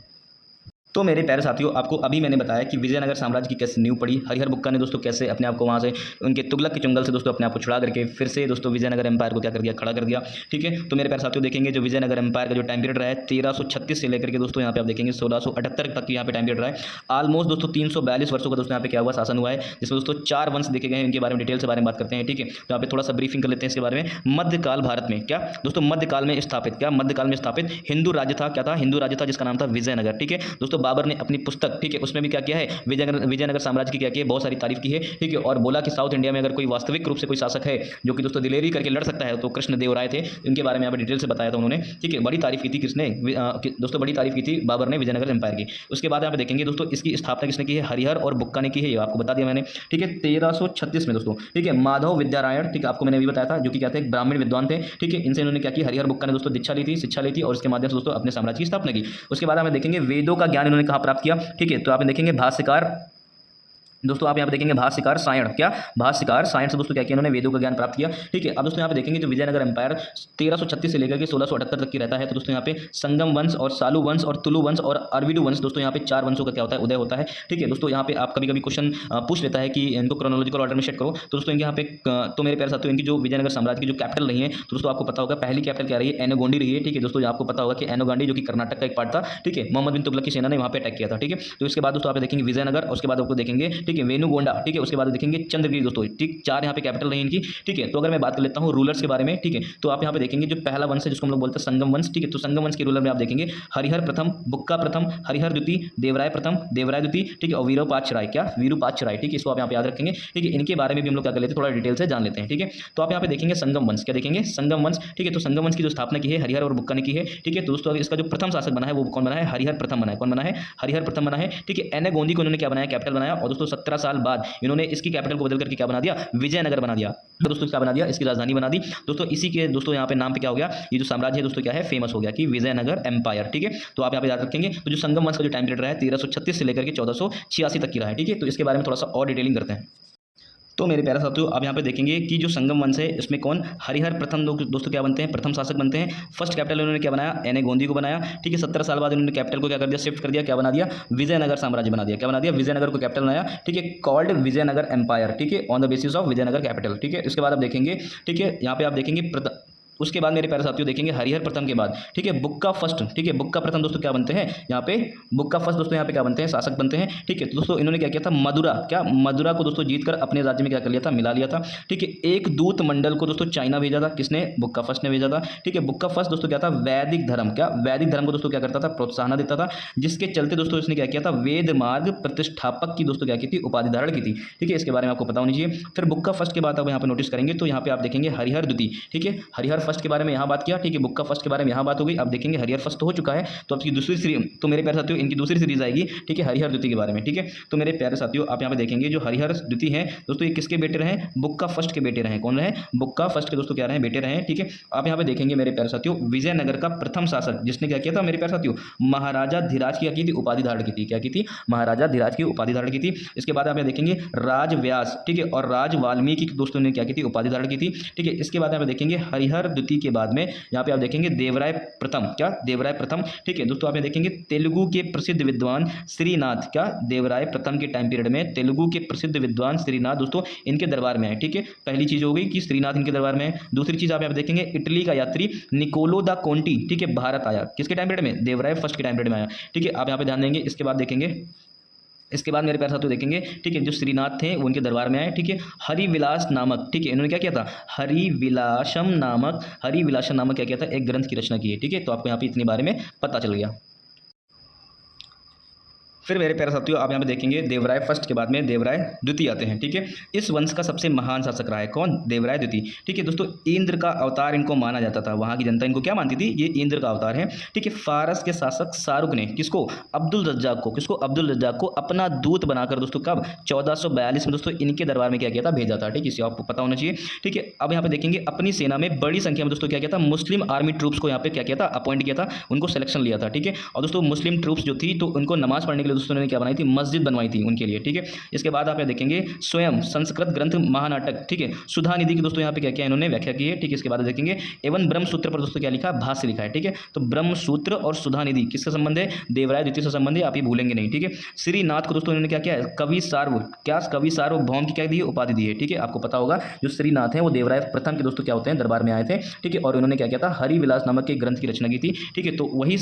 A: तो मेरे प्यारे साथियों, आपको अभी मैंने बताया कि विजयनगर साम्राज्य की कैसे नींव पड़ी। हरिहर बुक्का ने दोस्तों कैसे अपने आप को वहाँ से उनके तुगलक के चंगल से दोस्तों अपने आप को छुड़ा करके फिर से दोस्तों विजयनगर एम्पायर को क्या कर दिया, खड़ा कर दिया। ठीक है, तो मेरे प्यारे साथियों देखेंगे जो विजयनगर एम्पायर का जो टाइम पीरियड रहा है 1336 से लेकर के दोस्तों यहाँ पे आप देखेंगे 1678 तक की यहाँ पे टाइम पीरियड रहा है। ऑलमोस्ट दोस्तों 342 वर्षों का दोस्तों यहाँ पे क्या हुआ, शासन हुआ है, जिसमें दोस्तों 4 वंश देखे गए हैं। इनके बारे में डिटेल से बारे में बात करते हैं। ठीक है, तो यहाँ पे थोड़ा सा ब्रीफिंग कर लेते हैं इसके बारे में। मध्यकाल भारत में क्या दोस्तों, मध्यकाल में स्थापित क्या, मध्यकाल में स्थापित हिंदू राज्य था। क्या था, हिंदू राज्य था, जिसका नाम था विजयनगर। ठीक है दोस्तों, बाबर ने अपनी पुस्तक, ठीक है, उसमें भी क्या किया है, विजयनगर साम्राज्य की क्या की है, बहुत सारी तारीफ की है। ठीक है, और बोला कि साउथ इंडिया में अगर कोई वास्तविक रूप से कोई शासक है जो कि दोस्तों दिलेरी करके लड़ सकता है तो कृष्ण देव राय थे। इनके बारे में यहाँ पे डिटेल से बताया था उन्होंने। ठीक है, बड़ी तारीफ की थी किसने, दोस्तों बड़ी तारीफ की थी बाबर ने विजयनगर एम्पायर की। उसके बाद यहाँ पे देखेंगे दोस्तों इसकी स्थापना किसने की है, हरिहर और बुक्का ने की है, ये आपको बता दिया मैंने। ठीक है, 1336 में दोस्तों। ठीक है, माधव विद्यारायण, ठीक है, आपको मैंने अभी बताया था, जो कि क्या थे, एक ब्राह्मण विद्वान थे। ठीक है, इनसे इन्होंने क्या की, हरिहर बुक्का ने दोस्तों दीक्षा ली थी, शिक्षा ली थी, और इसके माध्यम से दोस्तों अपने साम्राज्य की स्थापना की। उसके बाद हमें देखेंगे वेदों का ज्ञान इन्होंने कहाँ प्राप्त किया। ठीक है, तो आप देखेंगे भाष्यकार, दोस्तों आप यहाँ पे देखेंगे भाष्यकार सायण, क्या भाष्यकार सायण से दोस्तों क्या किया, उन्होंने वेदों का ज्ञान प्राप्त किया। ठीक है, अब दोस्तों यहाँ पे देखेंगे जो विजयनगर एम्पायर 1336 से लेकर के 1678 तक की रहता है। तो दोस्तों यहाँ पे संगम वंश और सालू वंश और तुलु वंश और अरविडु वंश, दोस्तों यहाँ पे 4 वंशों का क्या होता है, उदय होता है। ठीक है दोस्तों, यहाँ पे आप कभी कभी क्वेश्चन पूछ लेता है कि इनको क्रोनोलॉजिकल ऑर्डर में सेट करो। तो दोस्तों यहाँ पे तो मेरे प्यारे साथियों, इनकी जो विजयनगर साम्राज्य की जो कैपिटल रही है, तो दोस्तों आपको पता होगा पहली कैपिटल क्या रही है, एनोगोंडी रही है। ठीक है दोस्तों, आपको पता होगा कि एनोगोंडी जो कि कर्नाटक का एक पार्ट था। ठीक है, मोहम्मद बिन तुगलक की सेना ने वहाँ पे अटैक किया था। ठीक है, तो इसके बाद दोस्तों आप देखेंगे विजयनगर, उसके बाद आपको देखेंगे, ठीक है, वेणुगोंडा। ठीक है, उसके बाद देखेंगे चंद्रगिरी दोस्तों। ठीक, 4 यहाँ पे कैपिटल रही इनकी। ठीक है, तो अगर मैं बात कर लेता हूँ रूलर्स के बारे में। ठीक है, तो आप यहाँ पे देखेंगे जो पहला वंश है जिसको हम लोग बोलते हैं संगम वंश। ठीक है, तो संगम वंश के रूलर में आप देखेंगे हरिहर प्रथम, बुक्का प्रथम, हरिहर द्वितीय, देवराय प्रथम, देवराय द्वितीय। ठीक है, और वीरूपाक्ष क्या, वीरूपाक्ष। ठीक है, इसको आप यहाँ पे याद रखेंगे। ठीक है, इनके बारे में भी हम लोग क्या कर लेते हैं, थोड़ा डिटेल से जान लेते हैं। ठीक है, तो आप यहाँ पे देखेंगे संगम वंश, क्या देखेंगे, संगम वंश। ठीक है, तो संगम वंश की जो स्थापना की है हरिहर और बुक्का ने की है। ठीक है, तो दोस्तों इसका जो प्रथम शासक बना है वो कौन बना है, हरिहर प्रथम बना है। कौन बना है, हरिहर प्रथम बना है। ठीक है, एनेगोंदी को इन्होंने क्या बनाया, कैपिटल बनाया, और दोस्तों 17 साल बाद इन्होंने इसकी कैपिटल को बदल करके क्या बना दिया, विजयनगर बना दिया। तो दोस्तों क्या बना दिया, इसकी राजधानी बना दी। दोस्तों इसी के दोस्तों यहाँ पे नाम पे क्या हो गया, ये जो साम्राज्य है दोस्तों क्या है, फेमस हो गया कि विजयनगर एम्पायर। ठीक है, तो आप यहाँ पे याद रखेंगे। तो जो संगम वंश का जो टाइम पीरियड रहा है 1336 से लेकर के 1486 तक की रहा है। ठीक है, तो इसके बारे में थोड़ा सा और डिटेलिंग करते हैं। तो मेरे प्यारे साथियों, अब यहाँ पे देखेंगे कि जो संगम वंश है इसमें कौन, हरिहर प्रथम दोस्तों क्या बनते हैं, प्रथम शासक बनते हैं। फर्स्ट कैपिटल उन्होंने क्या बनाया, एनेगोंदी को बनाया। ठीक है, 17 साल बाद उन्होंने कैपिटल को क्या कर दिया, शिफ्ट कर दिया, क्या बना दिया, विजयनगर साम्राज्य बना दिया। क्या बना दिया, विजयनगर को कैपिटल बनाया। ठीक है, कॉल्ड विजयनगर एम्पायर। ठीक है, on the basis of Vijayanagara capital. ठीक है, इसके बाद आप देखेंगे, ठीक है, यहाँ पे आप देखेंगे उसके बाद मेरे प्यारे साथियों देखेंगे हरिहर प्रथम के बाद, ठीक है, बुक्का फर्स्ट। ठीक है, बुक्का प्रथम दोस्तों क्या बनते हैं, यहाँ पे बुक्का फर्स्ट दोस्तों यहाँ पे क्या बनते हैं, शासक बनते हैं। ठीक है, तो दोस्तों इन्होंने क्या किया था, मदुरा, क्या मदुरा को दोस्तों जीतकर अपने राज्य में क्या कर लिया था, मिला लिया था। ठीक है, एक दूत मंडल को दोस्तों चाइना भेजा था, किसने, बुक्का फर्स्ट ने भेजा था। ठीक है, बुक्का फर्स्ट दोस्तों क्या था, वैदिक धर्म, क्या वैदिक धर्म को दोस्तों क्या करता था, प्रोत्साहन देता था, जिसके चलते दोस्तों इसने क्या किया था, वेद मार्ग प्रतिष्ठापक की दोस्तों क्या की थी, उपाधि धारण की थी। ठीक है, इसके बारे में आपको पता होनी चाहिए। फिर बुक्का फर्स्ट के बाद आप यहाँ पे नोटिस करेंगे तो यहाँ पे आप देखेंगे हरिहर द्वितीय। ठीक है, हरिहर फर्स्ट के बारे में यहाँ बात, ठीक है, बुक्का फर्स्ट के बारे में यहां बात हो गई। अब देखेंगे हरिहर फर्स्ट तो हो चुका है, तो आपकी दूसरी सीरीज, तो मेरे प्यारे साथियों इनकी दूसरी सीरीज आएगी। ठीक है, हरिहर द्वितीय के बारे में। ठीक है, तो मेरे प्यारे साथियों आप यहां पे देखेंगे जो हरिहर द्वितीय हैं दोस्तों, ये किसके बेटे रहे, बुक्का फर्स्ट के बेटे रहे। कौन रहे, बुक्का फर्स्ट के दोस्तों क्या रहे, बेटे रहे। ठीक है, आप यहां पे देखेंगे मेरे प्यारे साथियों विजयनगर का प्रथम शासक जिसने क्या किया था मेरे प्यारे साथियों, महाराजा धीराज की थी, उपाधि धारण की थी। क्या की थी, महाराजा धीराज की उपाधि धारण की थी। इसके बाद आप देखेंगे राजव्यास, ठीक है, और राज वाल्मीकि दोस्तों ने क्या की थी, उपाधि धारण की थी। ठीक है, इसके बाद आप देखेंगे हरिहर द्वितीय के बाद में यहाँ पे आप देखेंगे देवराय प्रथम, क्या देवराय प्रथम। ठीक है दोस्तों, आप ये देखेंगे तेलुगु के प्रसिद्ध विद्वान श्रीनाथ, क्या देवराय प्रथम के टाइम पीरियड में तेलुगु के प्रसिद्ध विद्वान श्रीनाथ दोस्तों इनके दरबार में आए। ठीक है, पहली चीज हो गई कि श्रीनाथ इनके दरबार में है। दूसरी चीज आप यहाँ पे देखेंगे इटली का यात्री निकोलो दा कोंटी, ठीक है, भारत आया, किसके टाइम पीरियड में, देवराय फर्स्ट के टाइम पीरियड में आया। ठीक है, आप यहाँ पे ध्यान देंगे। इसके बाद देखेंगे, इसके बाद मेरे प्यारे साथियों देखेंगे, ठीक है, जो श्रीनाथ थे वो उनके दरबार में आए। ठीक है, हरिविलास नामक, ठीक है, इन्होंने क्या किया था, हरिविलासम नामक क्या किया था, एक ग्रंथ की रचना की है। ठीक है, तो आपको यहाँ पे इतने बारे में पता चल गया। फिर मेरे प्यारे साथियों आप यहाँ पे देखेंगे देवराय फर्स्ट के बाद में देवराय द्वितीय आते हैं। ठीक है, इस वंश का सबसे महान शासक रहा है कौन? देवराय द्वितीय। ठीक है दोस्तों, इंद्र का अवतार इनको माना जाता था, वहाँ की जनता इनको क्या मानती थी? ये इंद्र का अवतार है। ठीक है, फारस के शासक शाहरुख ने किसको? अब्दुल रज्जाक को, किसको? अब्दुल रज्जाक को अपना दूत बनाकर दोस्तों कब? 1442 में दोस्तों इनके दरबार में क्या किया था? भेजा था। ठीक है, इसे आपको पता होना चाहिए। ठीक है, अब यहाँ पे देखेंगे अपनी सेना में बड़ी संख्या में दोस्तों क्या किया था? मुस्लिम आर्मी ट्रूप्स को यहाँ पे क्या किया था? अपॉइंट किया था, उनको सिलेक्शन लिया था। ठीक है, और दोस्तों मुस्लिम ट्रूप्स जो थी तो उनको नमाज पढ़ने के लिए दोस्तों ने क्या बनाई थी? मस्जिद बनवाई थी उनके लिए। ठीक है, इसके बाद आप देखेंगे स्वयं संस्कृत ग्रंथ महानाटक, ठीक है, सुधा निधि की दोस्तों यहाँ पे क्या किया इन्होंने? व्याख्या की है। ठीक है, इसके बाद देखेंगे एवं ब्रह्म सूत्र पर दोस्तों क्या लिखा? भाष्य लिखा है। ठीक है, तो ब्रह्म सूत्र और सुधा निधि किसका संबंध है? देवराय द्वितीय से संबंध है, आप ये भूलेंगे नहीं। ठीक है, श्रीनाथ को दोस्तों इन्होंने क्या किया? कवि कवि सार्वभौम की क्या दी है? उपाधि दी है। ठीक है, आपको पता होगा जो श्रीनाथ है वो देवराय प्रथम के दोस्तों क्या होते हैं? दरबार में आए थे। ठीक है, और उन्होंने क्या किया था? हरिविलास नामक के ग्रंथ की रचना की थी। ठीक है, तो वही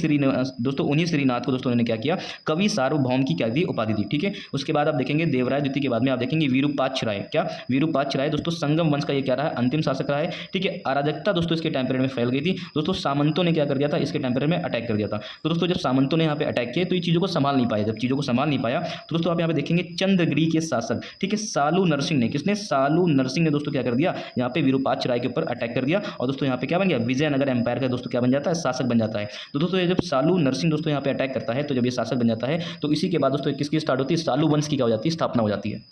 A: दोस्तों उन्हीं श्रीनाथ को दोस्तों उन्होंने क्या किया? कवि सार्वभौम की क्या दी? उपाधि दी। ठीक है, उसके बाद आप देखेंगे देवराय द्वितीय के बाद में आप देखेंगे विरूपाक्ष क्या? विरूपाक्ष दोस्तों संगम वंश का ये क्या रहा है? अंतिम शासक रहा है। ठीक है, अराजकता दोस्तों इसके टाइम पीरियड में फैल गई थी दोस्तों, सामंतों ने क्या कर दिया था? इसके टाइम पीरियड में अटैक कर दिया था। तो दोस्तों जब सामंतों ने यहाँ पे अटैक किए तो ये चीज़ों को संभाल नहीं पाया। जब चीज़ों को संभाल नहीं पाया तो दोस्तों आप यहाँ पे देखेंगे चंद्रगिरी के शासक, ठीक है, सालू नरसिंह ने, किसने? सालू नरसिंह ने दोस्तों क्या कर दिया? यहाँ पे विरूपाक्ष के ऊपर अटैक कर दिया और दोस्तों यहाँ पे क्या बन गया? विजयनगर एम्पायर का दोस्तों क्या बन जाता है? शासक बन जाता है। तो दोस्तों जब सालू नरसिंह दोस्तों यहाँ पे अटैक करता है तो जब ये शासक बन जाता है तो इसी के बाद दोस्तों किसकी स्टार्ट होती है? सालू वंश की क्या हो जाती है? स्थापना हो जाती है।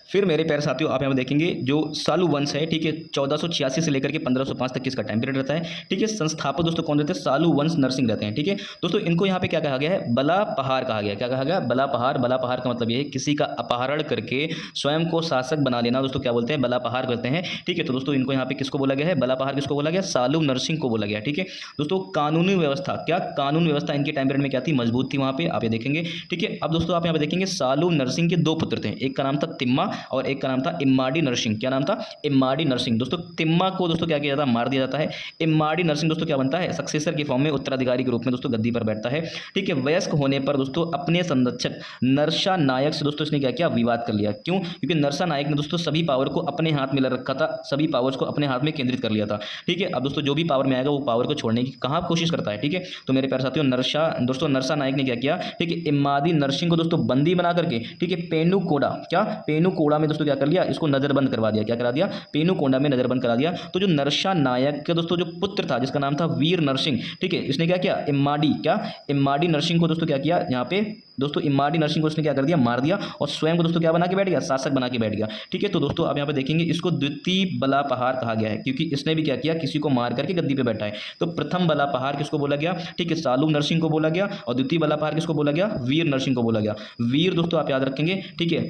A: फिर मेरे प्यारे साथियों आप यहाँ पे देखेंगे जो सालू वंश है, ठीक है, 1486 से लेकर के 1505 तक किसका टाइम पीरियड रहता है। ठीक है, संस्थापक दोस्तों कौन रहते हैं? सालू वंश नरसिंह रहते हैं। ठीक है दोस्तों, इनको यहाँ पे क्या कहा गया है? बला पहाड़ कहा गया। क्या कहा गया? बला पहाड़। बला पहाड़ का मतलब ये है किसी का अपहरण करके स्वयं को शासक बना लेना, दोस्तों क्या बोलते हैं? बला पहाड़ करते हैं। ठीक है, तो दोस्तों इनको यहाँ पे किसको बोला गया है? बला पहाड़ किसको बोला गया? सालू नरसिंह को बोला गया। ठीक है दोस्तों, कानूनी व्यवस्था, क्या कानून व्यवस्था इनके टाइम पीरियड में क्या थी? मजबूत थी, वहाँ पे आप ये देखेंगे। ठीक है, अब दोस्तों आप यहाँ पे देखेंगे सालू नरसिंह के दो पुत्र थे, एक का नाम था तिम्मा और एक का नाम था इम्माडी नरसिंह। क्या नाम था? इम्माडी नरसिंह। दोस्तों तिम्मा को दोस्तों क्या किया जाता है? मार दिया जाता है। इम्माडी नरसिंह दोस्तों क्या बनता है? सक्सेसर के फॉर्म में, उत्तराधिकारी के रूप में दोस्तों गद्दी पर बैठता है। ठीक है, वयस्क होने पर दोस्तों अपने संरक्षक नरसा नायक से दोस्तों इसने क्या किया? विवाद कर लिया। क्यों? क्योंकि नरसा नायक ने दोस्तों सभी पावर को अपने हाथ में ले रखा था, सभी पावर्स को अपने हाथ में केंद्रित कर लिया था। ठीक है, अब दोस्तों जो भी पावर में आएगा वो पावर को छोड़ने की कहाँ कोशिश करता है। ठीक है, तो मेरे प्यारे साथियों नरसा नायक ने क्या किया? ठीक है, इम्मादी नरसिंह को दोस्तों बंदी बना करके, ठीक है, पेनुकोड़ा, क्या पेनुकोड़ा में दोस्तों क्या कर लिया? इसको नजरबंद करवा दिया। क्या करा दिया? पेनुकोंडा में नजरबंद करा दिया। तो जो नरसा नायक का दोस्तों जो पुत्र था जिसका नाम था वीर नरसिंह, ठीक है, इसने क्या किया? इम्माडी नरसिंह को दोस्तों क्या किया? यहाँ पे दोस्तों इम्माडी नरसिंह को उसने क्या कर दिया? मार दिया और स्वयं को दोस्तों क्या बना के बैठ गया? शासक बना के बैठ गया। ठीक है, तो दोस्तों आप यहाँ पे देखेंगे इसको द्वितीय बला पहाड़ कहा गया है क्योंकि इसने भी क्या किया? किसी को मार करके गद्दी पे बैठा है। तो प्रथम बला पहाड़ किसको बोला गया? ठीक है, सालू नरसिंह को बोला गया और द्वितीय बला पहाड़ किसको बोला गया? वीर नरसिंह को बोला गया। वीर दोस्तों आप याद रखेंगे। ठीक है,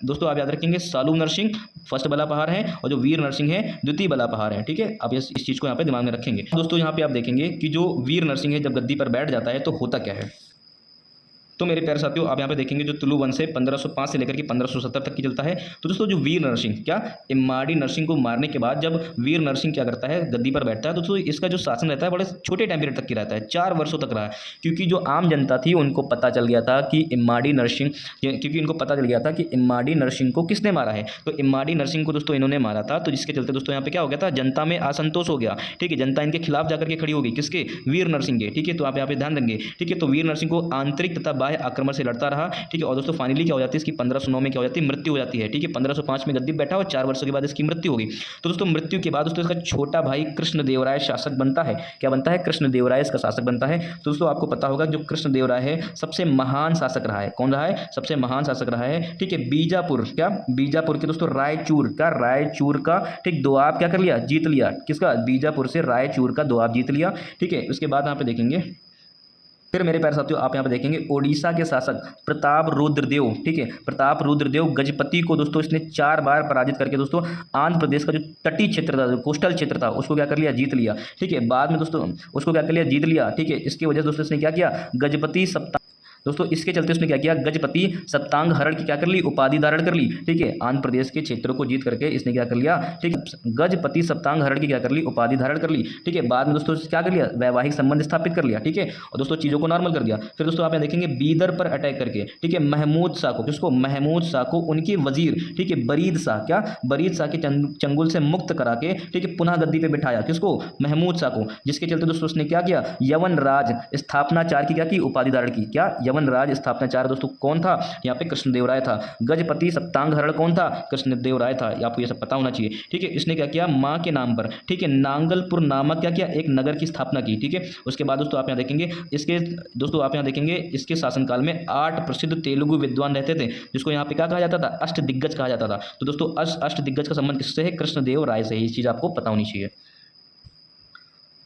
A: दोस्तों आप याद रखेंगे सालू नरसिंह फर्स्ट बला पहाड़ है और जो वीर नरसिंह है द्वितीय बला पहाड़ है। ठीक है, आप इस चीज को यहाँ पे दिमाग में रखेंगे। दोस्तों यहाँ पे आप देखेंगे कि जो वीर नरसिंह है जब गद्दी पर बैठ जाता है तो होता क्या है। तो मेरे प्यारे साथियों आप यहाँ पे देखेंगे जो तुलु वंश है 1505 से लेकर के 1570 तक की चलता है। तो दोस्तों जो वीर नरसिंह, क्या इम्माडी नरसिंह को मारने के बाद जब वीर नरसिंह क्या करता है? गद्दी पर बैठता है। दोस्तों इसका जो शासन रहता है बड़े छोटे टाइम पीरियड तक की रहता है, 4 वर्षों तक रहा है। क्योंकि जो आम जनता थी उनको पता चल गया था कि इम्माडी नरसिंह, क्योंकि इनको पता चल गया था कि इम्माडी नरसिंह को किसने मारा है। तो इम्माडी नरसिंह को दोस्तों इन्होंने मारा था, तो जिसके चलते दोस्तों यहाँ पे क्या हो गया था? जनता में असंतोष हो गया। ठीक है, जनता इनके खिलाफ जाकर के खड़ी होगी। किसके? वीर नरसिंह के। ठीक है, तो आप यहाँ पे ध्यान देंगे। ठीक है, तो वीर नरसिंह को आंतरिक तथा बाह्य आक्रमण से लड़ता रहा। ठीक है, और दोस्तों फाइनली क्या हो जाती है? इसकी 1509 में क्या हो जाती है? मृत्यु हो जाती है। ठीक है, 1505 में गद्दी बैठा और 4 वर्षों के बाद इसकी मृत्यु होगी। तो दोस्तों मृत्यु के बाद दोस्तों इसका छोटा भाई कृष्णदेवराय शासक बनता है। क्या बनता है? कृष्णदेवराय इसका शासक बनता है। तो दोस्तों आपको पता होगा जो कृष्णदेवराय है सबसे महान शासक रहा है। कौन रहा है? सबसे महान शासक रहा है। ठीक है, बीजापुर, क्या बीजापुर के दोस्तों रायचूर का ठीक दोआब क्या कर लिया? जीत लिया। किसका? बीजापुर से रायचूर का दोआब जीत लिया। ठीक है, उसके बाद यहाँ पे देखेंगे फिर मेरे प्यारे साथियों आप यहाँ पे देखेंगे ओडिशा के शासक प्रताप रुद्रदेव। ठीक है, प्रताप रुद्रदेव गजपति को दोस्तों इसने 4 बार पराजित करके दोस्तों आंध्र प्रदेश का जो तटीय क्षेत्र था, जो कोस्टल क्षेत्र था, उसको क्या कर लिया? जीत लिया। ठीक है, बाद में दोस्तों उसको क्या कर लिया? जीत लिया। ठीक है, इसकी वजह से दोस्तों इसने क्या किया? गजपति सप्ताह दोस्तों इसके चलते उसने क्या किया, गजपति सप्तांग हरण की क्या कर ली, उपाधि धारण कर ली। ठीक है, आंध्र प्रदेश के क्षेत्रों को जीत करके इसने क्या कर लिया, ठीक है, गजपति सप्तांग हरण की क्या कर ली, उपाधि धारण कर ली। ठीक है, बाद में दोस्तों क्या कर लिया, वैवाहिक संबंध स्थापित कर लिया। ठीक है, और दोस्तों चीजों को नॉर्मल कर दिया। फिर दोस्तों आप यहाँ देखेंगे बीदर पर अटैक करके, ठीक है, महमूद शाह को, किसको, महमूद शाह को उनके वजीर, ठीक है, बरीद शाह, क्या, बरीद शाह के चंगुल से मुक्त करा के, ठीक है, पुनः गद्दी पे बिठाया, किसको, महमूद शाह को। जिसके चलते दोस्तों उसने क्या किया, यवन राज स्थापनाचार की क्या की, उपाधि धारण की। क्या, यवन राज स्थापनाचार दोस्तों कौन था, यहाँ पे कृष्णदेवराय था। गजपति सप्तांग हरण कौन था, कृष्णदेवराय था। आपको ये सब पता होना चाहिए। ठीक है, इसने क्या किया, माँ के नाम पर, ठीक है, नांगलपुर नामक क्या किया, एक नगर की स्थापना की। ठीक है, उसके बाद दोस्तों आप यहाँ देखेंगे इसके, दोस्तों आप यहाँ देखेंगे इसके शासनकाल में 8 प्रसिद्ध तेलुगु विद्वान रहते थे, जिसको यहाँ पे क्या कहा जाता था, अष्ट दिग्गज कहा जाता था। तो दोस्तों अष्ट दिग्गज का संबंध किससे है, कृष्णदेव राय से। ये चीज आपको पता होनी चाहिए।